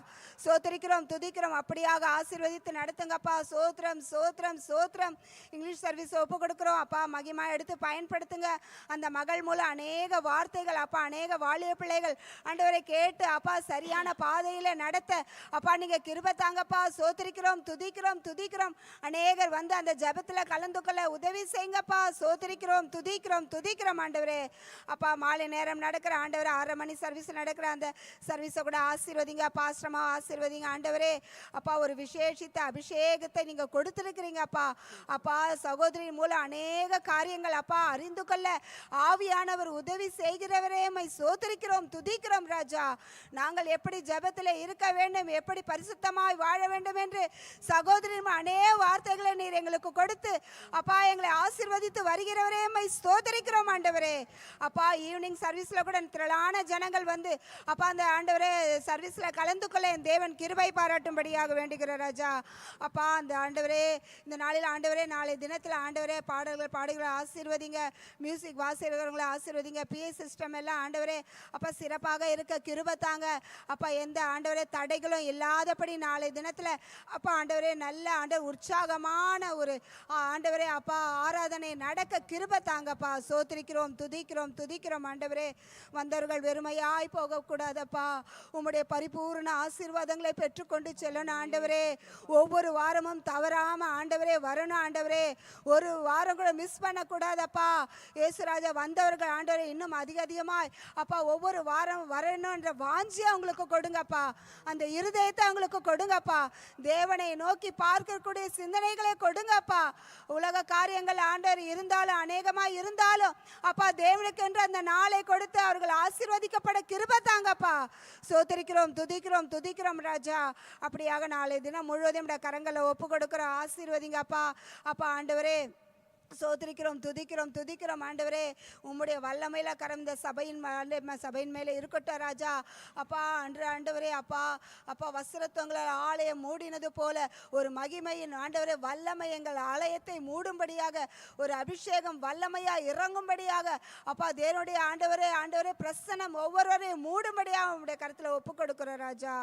சோத்திரிக்கிறோம், துதிக்கிறோம். அப்படியாக ஆசீர்வதித்து நடத்துங்கப்பா. சோத்திரம், சோத்திரம், சோத்திரம். இங்கிலீஷ் சர்வீஸ் ஒப்பு கொடுக்கிறோம் அப்பா. மகிமா எடுத்து பயன்படுத்துங்க. அந்த மகள் மூலம் அநேக வார்த்தைகள் அப்பா அநேக வாலிய பிள்ளைகள் ஆண்டவரை கேட்டு அப்பா சரியான பாதையில நடத்த அப்பா நீங்க கிருபை தாங்கப்பா. சோத்திரிக்கிறோம், துதிக்கிறோம், துதிக்கிறோம். அநேகர் வந்து அந்த ஜெபத்துல கலந்து கொள்ள உதவி செய்யுங்கப்பா. சோத்திரிக்கிறோம், துதிக்கிறோம், துதிக்கிறோம் ஆண்டவரே. அப்பா மாலை நேரம் நடக்கிற ஆண்டவரே 6 மணி சர்வீஸ் நடக்கிற அந்த சர்வீஸை கூட ஆசீர்வதிங்க. பாஸ்டமா ஆசீர்வதிங்க ஆண்டவரே. அப்பா ஒரு விசேஷித்த அபிஷேகத்தை நீங்க கொடுத்திருக்கிறீங்கப்பா. அப்பா சகோதரி மூலம் அநேக காரியங்கள் அப்பா அறிந்து கொள்ள ஆவியானவர் உதவி செய்கிறவரே மை சோத்திரிக்கிறோம், துதிக்கிறோம் ராஜா. நாங்கள் எப்படி ஜெபத்தில் இருக்க வேண்டும், எப்படி பரிசுத்தமாய் வாழ வேண்டும் என்று சகோதரி அநேக வார்த்தைகளை நீர் எங்களுக்கு கொடுத்து அப்பா எங்களை ஆசீர்வதித்து வருகிறவரே மை ஸ்தோத்திரிக்கிறோம் ஆண்டவரே. அப்பா ஈவினிங் சர்வீஸ்ல கூட திரளான ஜனங்கள் வந்து அப்பா அந்த ஆண்டவரே சர்வீஸ்ல கலந்து கொள்ள என் தேவன் கிருபை பாராட்டும்படியாக வேண்டுகிற ராஜா. அப்பா அந்த ஆண்டவரே இந்த நாளில் ஆண்டவரே நாளை தினத்தில் ஆண்டவரே பாடல்கள் பாடுகிற ஆசீர்வதிங்க. மியூசிக் வாசிக்கிறவங்களை ஆசீர்வதிங்க. பிஏ சிஸ்டம் எல்லாம் ஆண்டவரே அப்பா சிறப்பாக இருக்க கிருபை தாங்க அப்பா. எந்த ஆண்டவரே தடைகளும் இல்லாதபடி நாளை தினத்தில் அப்பா ஆண்டவரே நல்ல ஆண்டவர் உற்சாகமான ஒரு ஆண்டவரே அப்பா ஆராதனை நடக்க கிருபை தாங்கப்பா. சோத்திரிக்கிறோம், துதிக்கிறோம், துதிக்கிறோம் ஆண்டவரே. வந்தவர்கள் வெறுமையாய் போகக்கூடாதப்பா. உம்முடைய பரிபூர்ண ஆசீர்வாதங்களை பெற்றுக்கொண்டு செல்லணும் ஆண்டவரே. ஒவ்வொரு வாரமும் தவறாம ஆண்டவரே வரணும் ஆண்டவரே. ஒரு வாரம் கூட மிஸ் பண்ணக்கூடாதப்பா. இயேசுராஜா வந்தவர்கள் ஆண்டவரே இன்னும் அதிகமாய் அப்பா ஒவ்வொரு வாரம் வரணுன்ற வாஞ்சியை அவங்களுக்கு கொடுங்கப்பா. அந்த இருதயத்தை அவங்களுக்கு கொடுங்கப்பா. தேவனை நோக்கி பார்க்கக்கூடிய சிந்தனைகளை கொடுங்கப்பா. உலக காரியங்கள் ஆண்டவர் இருந்தாலும் அநேகமாக இருந்தாலும் அப்பா தேவனுக்கு என்று அந்த நாளை கொடுத்து அவர்கள் ஆசீர்வதிக்கப்பட கிருபை தாங்கப்பா. சோத்திரிக்கிறோம், துதிக்கிறோம், துதிக்கிறோம் ராஜா. அப்படியாக நாளை தினம் முழுவதும் கரங்களை ஒப்பு கொடுக்கிற ஆசீர்வதிங்கப்பா. அப்பா ஆண்டவரே சோத்திரிக்கிறோம், துதிக்கிறோம், துதிக்கிறோம் ஆண்டவரே. உம்முடைய வல்லமையில கரந்த சபையின் மேலே இருக்கட்டும் ராஜா. அப்பா அன்று ஆண்டவரே, அப்பா அப்பா வஸ்திரத்துவங்களால் ஆலயம் மூடினது போல ஒரு மகிமையின் ஆண்டவரே வல்லமை எங்கள் ஆலயத்தை மூடும்படியாக, ஒரு அபிஷேகம் வல்லமையா இறங்கும்படியாக அப்பா தேவனுடைய ஆண்டவரே ஆண்டவரே பிரசன்னம் ஒவ்வொருவரையும் மூடும்படியாக உம்முடைய கருத்தில் ஒப்பு கொடுக்கிறோம் ராஜா.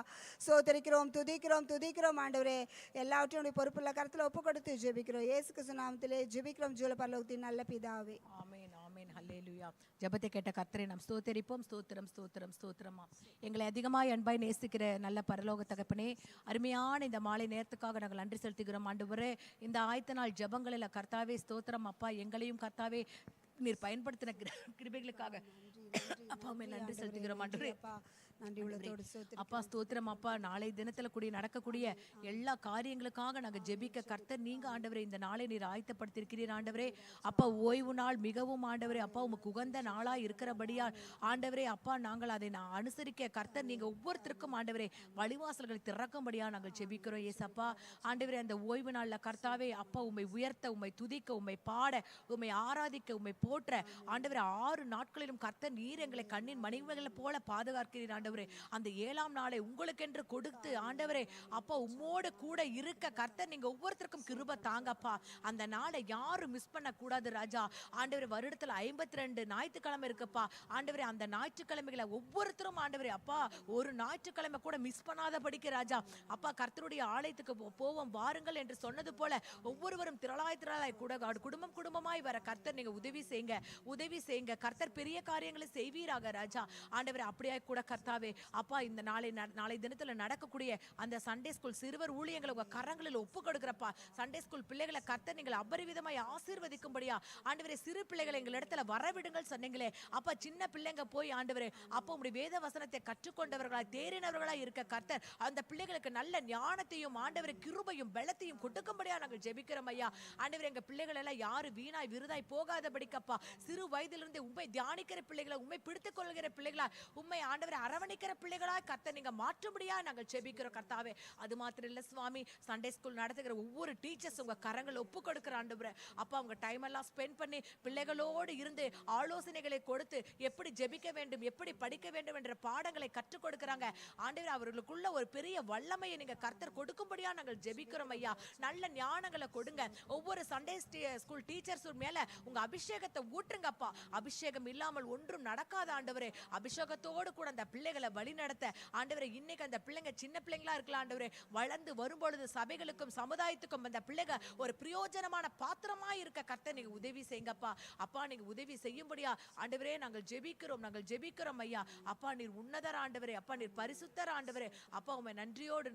சோத்திரிக்கிறோம், துதிக்கிறோம், துதிக்கிறோம் ஆண்டவரே. எல்லாவற்றையும் பொறுப்புள்ள கருத்தில் ஒப்பு கொடுத்து ஜெபிக்கிறோம். இயேசு கிறிஸ்து நாமத்திலே ஜெபிக்கிறோம் ஜீவ பரலோகத்தின் நல்ல பிதாவே. ஆமென், ஆமென், ஹல்லேலூயா. ஜெபத்தை கேட்ட கர்த்தரை நாம் ஸ்தோத்திரிப்போம். ஸ்தோத்திரம், ஸ்தோத்திரம், ஸ்தோத்திரமா. எங்களை அதிகமாய் அன்பாய் நேசிக்கிற நல்ல பரலோக தகப்பனே, அருமையான இந்த மாலை நேரத்துக்காக நாங்கள் நன்றி செலுத்துகிறோம் ஆண்டவரே. இந்த ஆயத்த நாள் ஜெபங்களில் கர்த்தாவே ஸ்தோத்திரம் அப்பா. எங்களையும் கர்த்தாவே நீர் பயன்படுத்தின கிருபைகளுக்காக அப்பா நன்றி செலுத்துகிறோம் ஆண்டவரே. நன்றி உள்ளத்தோடு அப்பா ஸ்தோத்திரம் அப்பா. நாளை தினத்துல நடக்கக்கூடிய எல்லா காரியங்களுக்காக நாங்க ஜெபிக்க கர்த்தர் நீங்க ஆண்டவரே இந்த நாளை நீர் ஆயத்தப்படுத்திருக்கிறீர் ஆண்டவரே. அப்பா ஓய்வு நாள் மிகவும் ஆண்டவரே அப்பா உமக்கு உகந்த நாளா இருக்கிறபடியா ஆண்டவரே அப்பா நாங்கள் அதை அனுசரிக்க கர்த்தர் நீங்க ஒவ்வொருத்தருக்கும் ஆண்டவரே வழிவாசல்களை திறக்கும்படியா நாங்கள் ஜெபிக்கிறோம் ஏசப்பா. ஆண்டவரே அந்த ஓய்வு நாள்ல கர்த்தாவே அப்பா உம்மை உயர்த்த, உம்மை துதிக்க, உம்மை பாட, உம்மை ஆராதிக்க, உம்மை போற்ற ஆண்டவரே 6 நாட்களிலும் கர்த்தர் நீர் எங்களை கண்ணின் மணிகளை போல பாதுகாக்கிறீர் ஆண்டவரே. அந்த 7ஆம் நாளை உங்களுக்கென்று கொடுத்து ஆண்டவரே அப்பா உம்மோடு கூட இருக்க கர்த்தர் நீங்க ஒவ்வொருத்தருக்கும் கிருபை தாங்கப்பா. அந்த நாளை யாரும் மிஸ் பண்ண கூடாது ராஜா. ஆண்டவரே வருடத்துல 52 ஞாயிற்றுக்கிழமை இருக்குப்பா ஆண்டவரே. அந்த ஞாயிற்றுக்கிழமைகளை ஒவ்வொருத்தரும் ஆண்டவரே அப்பா ஒரு ஞாயிற்றுக்கிழமை கூட மிஸ் பண்ணாத படிக்க ராஜா அப்பா கர்த்தருடைய ஆலயத்துக்கு போவோம் வாருங்கள் என்று சொன்னது போல ஒவ்வொருவரும் திரளாய் கூட குடும்பம் குடும்பமாய் வர கர்த்தர் நீங்க உதவி செய்யுங்க, உதவி செய்யுங்க. கர்த்தர் பெரிய காரியங்களை செய்வீராக ராஜா. ஆண்டவரே அப்படியே கூட கர்த்தாவே அப்பா இந்த நாளை தினத்துல நடக்கக்கூடிய அந்த சண்டே ஸ்கூல் சிறுவர் ஊழியங்களை உங்க கரங்களில் ஒப்பு கொடுக்கிறப்பா. சண்டே ஸ்கூல் பிள்ளைகளை கர்த்தர் நீங்கள் அபரிவிதமாய் ஆசீர்வதிக்கும்படியா ஆண்டவரே சிறு பிள்ளைகளை எங்கள் இடத்துல வரவிடுங்கள் சொன்னீங்களே அப்பா. சின்ன பிள்ளைங்க போய் ஆண்டவரே அப்பா உங்களுடைய வேத வசனத்தை கற்றுக்கொண்டவர்களா தேறினவர்களா இருக்க கர்த்தர் அந்த பிள்ளைகளுக்கு நல்ல ஞானத்தையும் ஆண்டவரே கிருபையும் பலத்தையும் கொடுக்கும்படியா நாங்கள் ஜெபிக்கிறோம் ஐயா. ஆண்டவரே எங்க பிள்ளைகள் எல்லாம் யாரு வீணாய் விருதாய் போகாதபடிக்கப்பா சிறு வயதிலிருந்து உண்மை தியானிக்கிற பிள்ளைகளா, உண்மை பிடித்துக் கொள்கிற பிள்ளைகளா, உண்மை ஆண்டவரை அரவணைக்கிற பிள்ளைகளா கர்த்தர் நீங்க மாற்றும்படியா நாங்கள் ஜெபிக்கிறோம் கர்த்தாவே. அது மாத்திரம் இல்ல சுவாமி, சண்டே ஸ்கூல் நடத்துகிற ஒவ்வொரு டீச்சர்ஸ் உங்க கரங்களை ஒப்பு கொடுக்கிற ஆண்டவரே அப்பா உங்க டைம் எல்லாம் ஸ்பெண்ட் பண்ணி பிள்ளைகளோடு இருந்து ஆலோசனைகளை கொடுத்து எப்படி ஜெபிக்க வேண்டும், எப்படி படிக்க வேண்டும் என்ற பாடங்களை கற்றுக் கொடுக்கிறாங்க ஆண்டவரே. அவர்களுக்குள்ள ஒரு பெரிய வல்லமையை நீங்க கர்த்தர் கொடுக்கும்படியா நாங்கள் ஜெபிக்கிறோம் ஐயா. நல்ல ஞானங்களை கொடுங்க. ஒவ்வொரு சண்டே ஸ்கூல் டீச்சர்ஸ் மேல உங்க அபிஷேகத்தை ஊற்றுங்கப்பா. அபிஷேகம் இல்லாமல் ஒன்றும் நடக்காத ஆண்டவரே. அபிஷேகத்தோடு கூட அந்த பிள்ளைகளை வழி நடத்த ஆண்டவரே இன்னைக்கு அந்த பிள்ளைங்க சின்ன பிள்ளைங்களா இருக்கலாம் ஆண்டவரே. வளர்ந்து வரும்பொழுது சபைகளுக்கும் சமுதாயத்துக்கும் அந்த பிள்ளைங்க ஒரு பிரயோஜனமான பாத்திரமா இருக்க கர்த்தர் நீங்க உதவி செய்யுங்கப்பா. அப்பா நீங்க உதவி செய்யும்படியா ஆண்டவரே நாங்கள் ஜெபிக்கிறோம், நாங்கள் ஜெபிக்கிறோம் ஐயா. அப்பா நீர் உன்னதர் ஆண்டவரே, அப்பா நீர் பரிசுத்தர் ஆண்டவரே. அப்பா உம்மை நன்றியோடு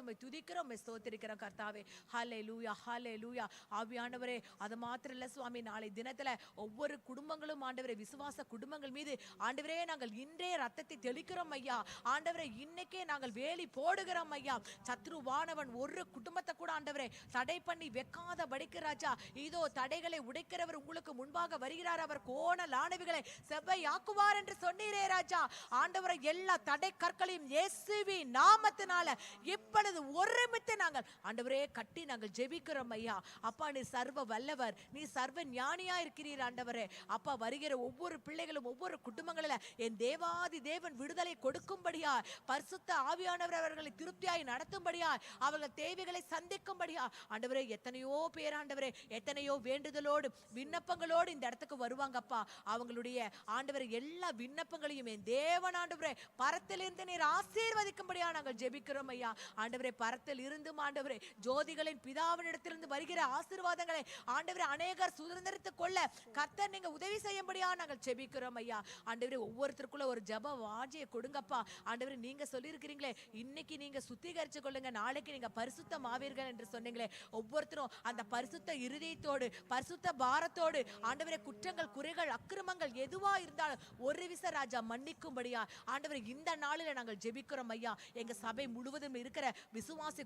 உம்மை துதிக்கிறோம், உம்மை ஸ்தோத்திரிக்கிறோம் கர்த்தாவே. ஹல்லேலூயா, ஹல்லேலூயா. ஆவியானவரே அது மாத்திரம் இல்ல சுவாமி, நாளை தினத்துல ஒவ்வொரு குடும்பங்களும் ஆண்டவரே விசுவாச குடும்பங்கள் மீது ஆண்டவரே நாங்கள் இன்றே ரத்தத்தை தெளிக்கிறோம் ஐயா. ஆண்டவரே இன்னைக்கே நாங்கள் வேலி போடுகிறோம் ஐயா. சத்ருவானவன் ஒரு குடும்பத்தை கூட ஆண்டவரே தடை பண்ணி வைக்காத படிக்க ராஜா. இதோ தடைகளை உடைக்கிறவர் உங்களுக்கு முன்பாக வருகிறார். அவர் கோணலானவைகளை செவ்வையாக்குவார் என்று சொன்னீரே ராஜா. ஆண்டவரை எல்லா தடை கற்களையும் இயேசுவின் நாமத்தினால இப்பொழுது ஒருமித்து நாங்கள் ஆண்டவரே கட்டி நாங்கள் ஜெபிக்கிறோம் ஐயா. அப்பா நீ சர்வ வல்லவர், நீ சர்வ ஞானியா இருக்கிறீர் ஆண்டவரே. அப்பா வருகிற ஒவ்வொரு பிள்ளைகளும் ஒவ்வொரு குடும்பங்களில என் தேவாதி தேவன் விடுதலை கொடுக்கும்படியா, பரிசுத்த ஆவியானவர் அவர்களை திருப்தியாய் நடத்தும்படியா, அவர்கள் தேவைகளை சந்திக்கும்படியா ஆண்டவரே எத்தனையோ பேர் ஆண்டவரே எத்தனையோ வேண்டுதலோடு விண்ணப்பங்களோடு இந்த இடத்துக்கு வருவாங்கப்பா. அவங்களுடைய ஆண்டவரை எல்லா விண்ணப்பங்களையும் என் தேவன் ஆண்டவரே பரத்திலிருந்து நீர் ஆசீர்வதிக்கும்படியா நாங்கள் ஜெபிக்கிறோம் ஐயா. ஆண்டவரே பரத்தில் இருந்தும் ஆண்டவரே ஜோதிகளின் பிதாவினிடத்திலிருந்து வருகிற ஆசீர்வாதங்களை ஆண்டவரே அநேகர் சுதந்திரித்துக் கொள்ள கர்த்தர் நீங்க உதவி செய்யும்படியா நாங்கள் ஜெபிக்கிறோம் ஐயா. ஆண்டவரே ஒவ்வொருத்தருக்குள்ள ஒரு ஜெப வாஞ்சியை கொடுங்கப்பா. ஆண்டவரே நீங்க சொல்லியிருக்கிறீங்களே இன்னைக்கு நீங்க சுத்திகரிச்சு கொள்ளுங்க, நாளைக்கு நீங்க பரிசுத்தம் ஆவீர்கள் என்று சொன்னீங்களே. ஒவ்வொருத்தரும் அந்த பரிசுத்த இருதயத்தோடு பரிசுத்த பாரத்தோடு ஆண்டவரே குற்றங்கள் குறைகள் அக்கிரமங்கள் எதுவா இருந்தாலும் ஒரு விச ராஜா மன்னிக்கும்படியா ஆண்டவரே இந்த நாளில நாங்கள் ஜெபிக்கிறோம் ஐயா. எங்க சபை முழுவதும் இருக்கிற விசுவாசி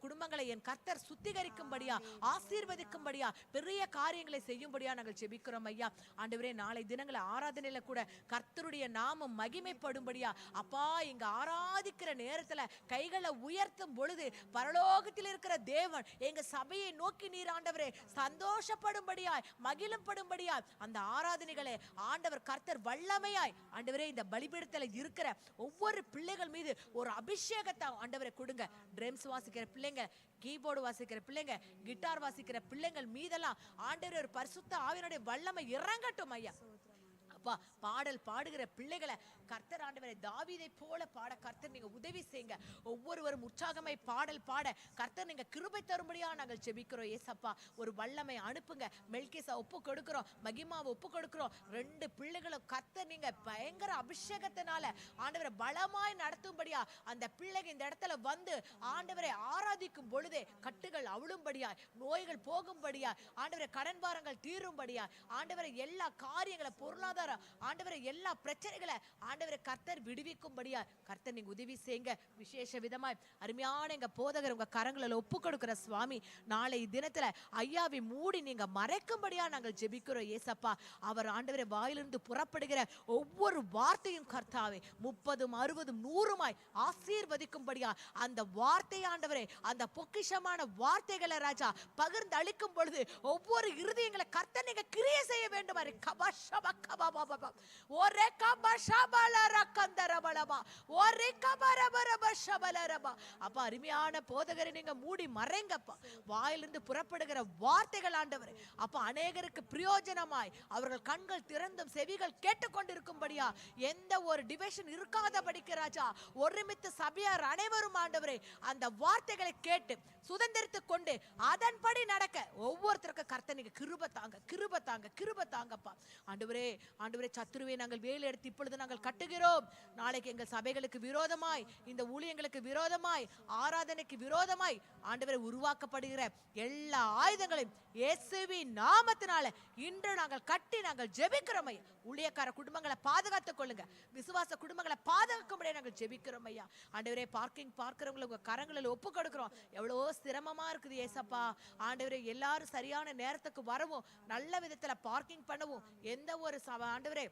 குடும்பங்களை என் கர்த்தர் சுத்திகரிக்கும்படியா ஆசீர்வதிக்கும்படியா பெரிய காரியங்களை செய்யும்படியா நாங்கள் ஜெபிக்கிறோம் ஐயா. ஆண்டவரே நாளை தினங்களை ஆராதனையில கூட கர்த்தருடைய நாமம் மகிமைப்படும் மகிமைப்படும்படியா அப்பா இங்க ஆராதிக்கிற நேரத்துல கைகளை உயர்த்தும் பொழுது பரலோகத்தில் இருக்கிற தேவன் எங்க சபையை நோக்கி நீர் ஆண்டவரே சந்தோஷப்படும்படியாய் மகிழும்படும்படியாய் அந்த ஆராதனைகளை ஆண்டவர் கர்த்தர் வல்லமையாய் ஆண்டவரே இந்த பலிபீடத்துல இருக்கிற ஒவ்வொரு பிள்ளைகள் மீது ஒரு அபிஷேகத்தை ஆண்டவரை கொடுங்க. ட்ரம்ஸ் வாசிக்கிற பிள்ளைங்க, கீபோர்டு வாசிக்கிற பிள்ளைங்க, கிட்டார் வாசிக்கிற பிள்ளைங்கள் மீதெல்லாம் ஆண்டவரே ஒரு பரிசுத்த ஆவியினுடைய வல்லமை இறங்கட்டும் ஐயா. அப்பா பாடல் பாடுகிற பிள்ளைகளை கர்த்தர் ஆண்டவரை தாவீதை போல பாட கர்த்தர் நீங்க உதவி செய்யுங்க. ஒவ்வொருவரும் உற்சாகமாய் பாடல் பாட கர்த்தர் நீங்க கிருபை தரும்படியா நாங்கள் ஜெபிக்கிறோம். ஏசப்பா ஒரு வல்லமை அனுப்புங்க. மெல்கிசா ஒப்பு கொடுக்கிறோம், மகிமாவை ஒப்பு கொடுக்கிறோம். 2 பிள்ளைகளும் கர்த்தர் நீங்க பயங்கர அபிஷேகத்தினால ஆண்டவரை பலமாய் நடத்தும்படியா அந்த பிள்ளைங்க இந்த இடத்துல வந்து ஆண்டவரை ஆராதிக்கும் பொழுதே கட்டுகள் அவிழும்படியா, நோய்கள் போகும்படியா, ஆண்டவரை கடன் பாரங்கள் தீரும்படியா, ஆண்டவரை எல்லா காரியங்களை பொருளாதார ஆண்டவரை எல்லா பிரச்சனைகளை ஆண்டவரை கர்த்தர் விடுவிக்கும்படியா கர்த்தர் நீங்க உதவி செய்யுங்க. விசேஷ விதமாய் அருமையான எங்க போதகர் உங்க கரங்களில் ஒப்பு கொடுக்கிற சுவாமி நாளை தினத்துல ஐயாவை மூடி நீங்க மறைக்கும்படியா நாங்கள் ஜெபிக்கிறோம். ஏசப்பா அவர் ஆண்டவரை வாயிலிருந்து புறப்படுகிற ஒவ்வொரு வார்த்தையும் கர்த்தாவே 30, 60, 100 ஆசீர்வதிக்கும்படியா அந்த வார்த்தை ஆண்டவரே அந்த பொக்கிஷமான வார்த்தைகளை ராஜா பகிர்ந்து அளிக்கும் பொழுது ஒவ்வொரு இருதயங்களை கர்த்தர் நீங்க கிரியை செய்ய வேண்டும். அப்பா அருமையான போதகரை நீங்க மூடி மறைங்கப்பா. வாயிலிருந்து புறப்படுகிற வார்த்தைகள் ஆண்டவரே அப்பா அநேகருக்கு பிரயோஜனமாய் அவர்கள் கண்கள் திறந்தும் செவிகள் கேட்டுக்கொண்டிருக்கும்படியா எந்த ஒரு டிவிஷன் இருக்காதபடிக்கு ராஜா ஒருமித்த சபையார் அனைவரும் ஆண்டவரே அந்த வார்த்தைகளை கேட்டு சுதந்திரித்துக் கொண்டு அதன்படி நடக்க ஒவ்வொருத்தருக்கும் கர்த்தர் நீங்க கிருபை தாங்க, கிருபை தாங்க, கிருபை தாங்கப்பா. ஆண்டவரே ஆண்டவரே சத்துருவை நாங்கள் வேலை எடுத்து இப்பொழுது நாங்கள் கட்டுகிறோம். நாளைக்கு எங்கள் சபைகளுக்கு விரோதமாய் இந்த ஊழியங்களுக்கு விரோதமாய் ஆராதனைக்கு விரோதமாய் ஆண்டவரை உருவாக்கப்படுகிற எல்லா ஆயுதங்களையும் இயேசுவின் நாமத்தினால இன்று நாங்கள் கட்டி நாங்கள் ஜெபிக்கிறோம் ஐயா. ஊழியக்கார குடும்பங்களை பாதுகாத்துக் கொள்ளுங்க, விசுவாச குடும்பங்களை பாதுகாக்கும்படியா நாங்கள் ஜெபிக்கிறோம் ஐயா. ஆண்டவரே பார்க்கிங் பார்க்கிறவங்களை உங்க கரங்களில் ஒப்பு கொடுக்கிறோம். எவ்வளோ சிரமமா இருக்குது ஏசப்பா. ஆண்டவரே எல்லாரும் சரியான நேரத்துக்கு வரவும் நல்ல விதத்துல பார்க்கிங் பண்ணவும் எந்த ஒரு ஆண்டவரே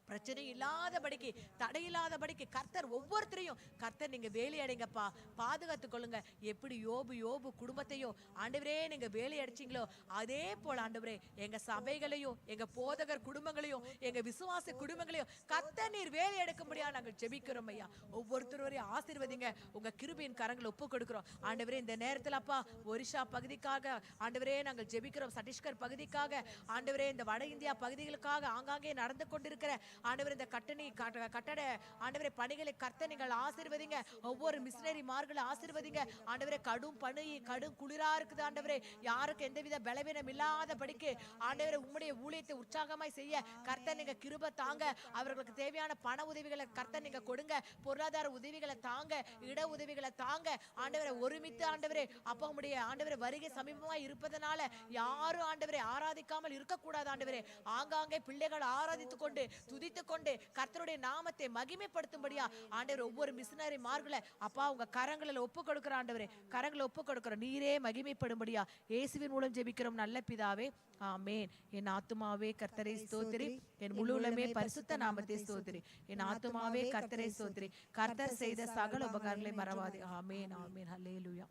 பிரச்சனை இல்லாதபடிக்கு தடையில்லாதபடிக்கு கர்த்தர் ஒவ்வொருத்தரையும் கர்த்தர் நீங்க வேலையடைங்கப்பா, பாதுகாத்துக் கொள்ளுங்க. எப்படி யோபு குடும்பத்தையும் ஆண்டவரே நீங்க வேலையடிச்சிங்களோ அதே போல ஆண்டவரே எங்க சபைகளையும் எங்க போதகர் குடும்பங்களையும் எங்க விசுவாச குடும்பங்களையும் கர்த்தர் நீர் வேலையெடுக்கும்படியா நாங்கள் ஜெபிக்கிறோம் ஐயா. ஒவ்வொருத்தரையும் ஆசீர்வதிங்க. உங்க கிருபையின் கரங்களை ஒப்பு கொடுக்கிறோம் ஆண்டவரே. இந்த நேரத்தில் அப்பா ஒரிஷா பகுதிக்காக ஆண்டவரே நாங்கள் ஜெபிக்கிறோம். சத்தீஸ்கர் பகுதிக்காக ஆண்டவரே இந்த வட இந்தியா பகுதிகளுக்காக ஆங்காங்கே நடந்து கொண்டிருக்கிற ஆண்டவரே இந்த கட்டட ஆண்டவரே பணிகளை கர்த்தர் நீங்கள் ஆசீர்வதிங்க. ஒவ்வொரு மிஷனரிமார்களை ஆசீர்வதிங்க ஆண்டவரே. கடும் பனி கடும் குளிரா இருக்குது ஆண்டவரே. யாருக்கு எந்தவித பலவீனம் இல்லாதபடிக்கு ஆண்டவரே உம்முடைய ஊழியத்தை உற்சாகமாய் செய்ய கர்த்தர் நீங்க கிருபை தாங்க. அவர்களுக்கு தேவையான பண உதவிகளை கர்த்தர் நீங்க கொடுங்க. பொருளாதார உதவிகளை தாங்க, இட உதவிகளை தாங்க ஆண்டவரே. ஒருமித்து ஆண்டவரே அப்பா உம்முடைய ஆண்டவரே வருகை சமீபமாய் இருப்பதனால யாரும் ஆண்டவரே ஆராதிக்காமல் இருக்கக்கூடாது ஆண்டவரே. ஆங்காங்கே பிள்ளைகள் ஆராதித்துக் கொண்டு துதித்துக் கொண்டு கர்த்தருடைய நாமத்தை மகிமைப்படுத்தும்படியா ஆண்டவர் ஒவ்வொரு மிஷனரிமார்களை அப்பா உங்க கரங்களில் ஒப்பு கொடுக்கிற ஆண்டவரே, கரங்களை ஒப்பு கொடுக்கிற நீரே மகிமைப்படும்படியா இயேசுவின் மூலம் ஜெபிக்கிறோம் நல்ல பிதாவே, ஆமென். என் ஆத்துமாவே கர்த்தரை ஸ்தோத்திரி, என் முழு உள்ளமே பரிசுத்த நாமத்தை ஸ்தோத்திரி. என் ஆத்துமாவே கர்த்தரை ஸ்தோத்திரி, கர்த்தர் செய்த சகல உபகாரங்களை மறவாதே. ஆமென், ஆமென். ஹல்லேலூயா.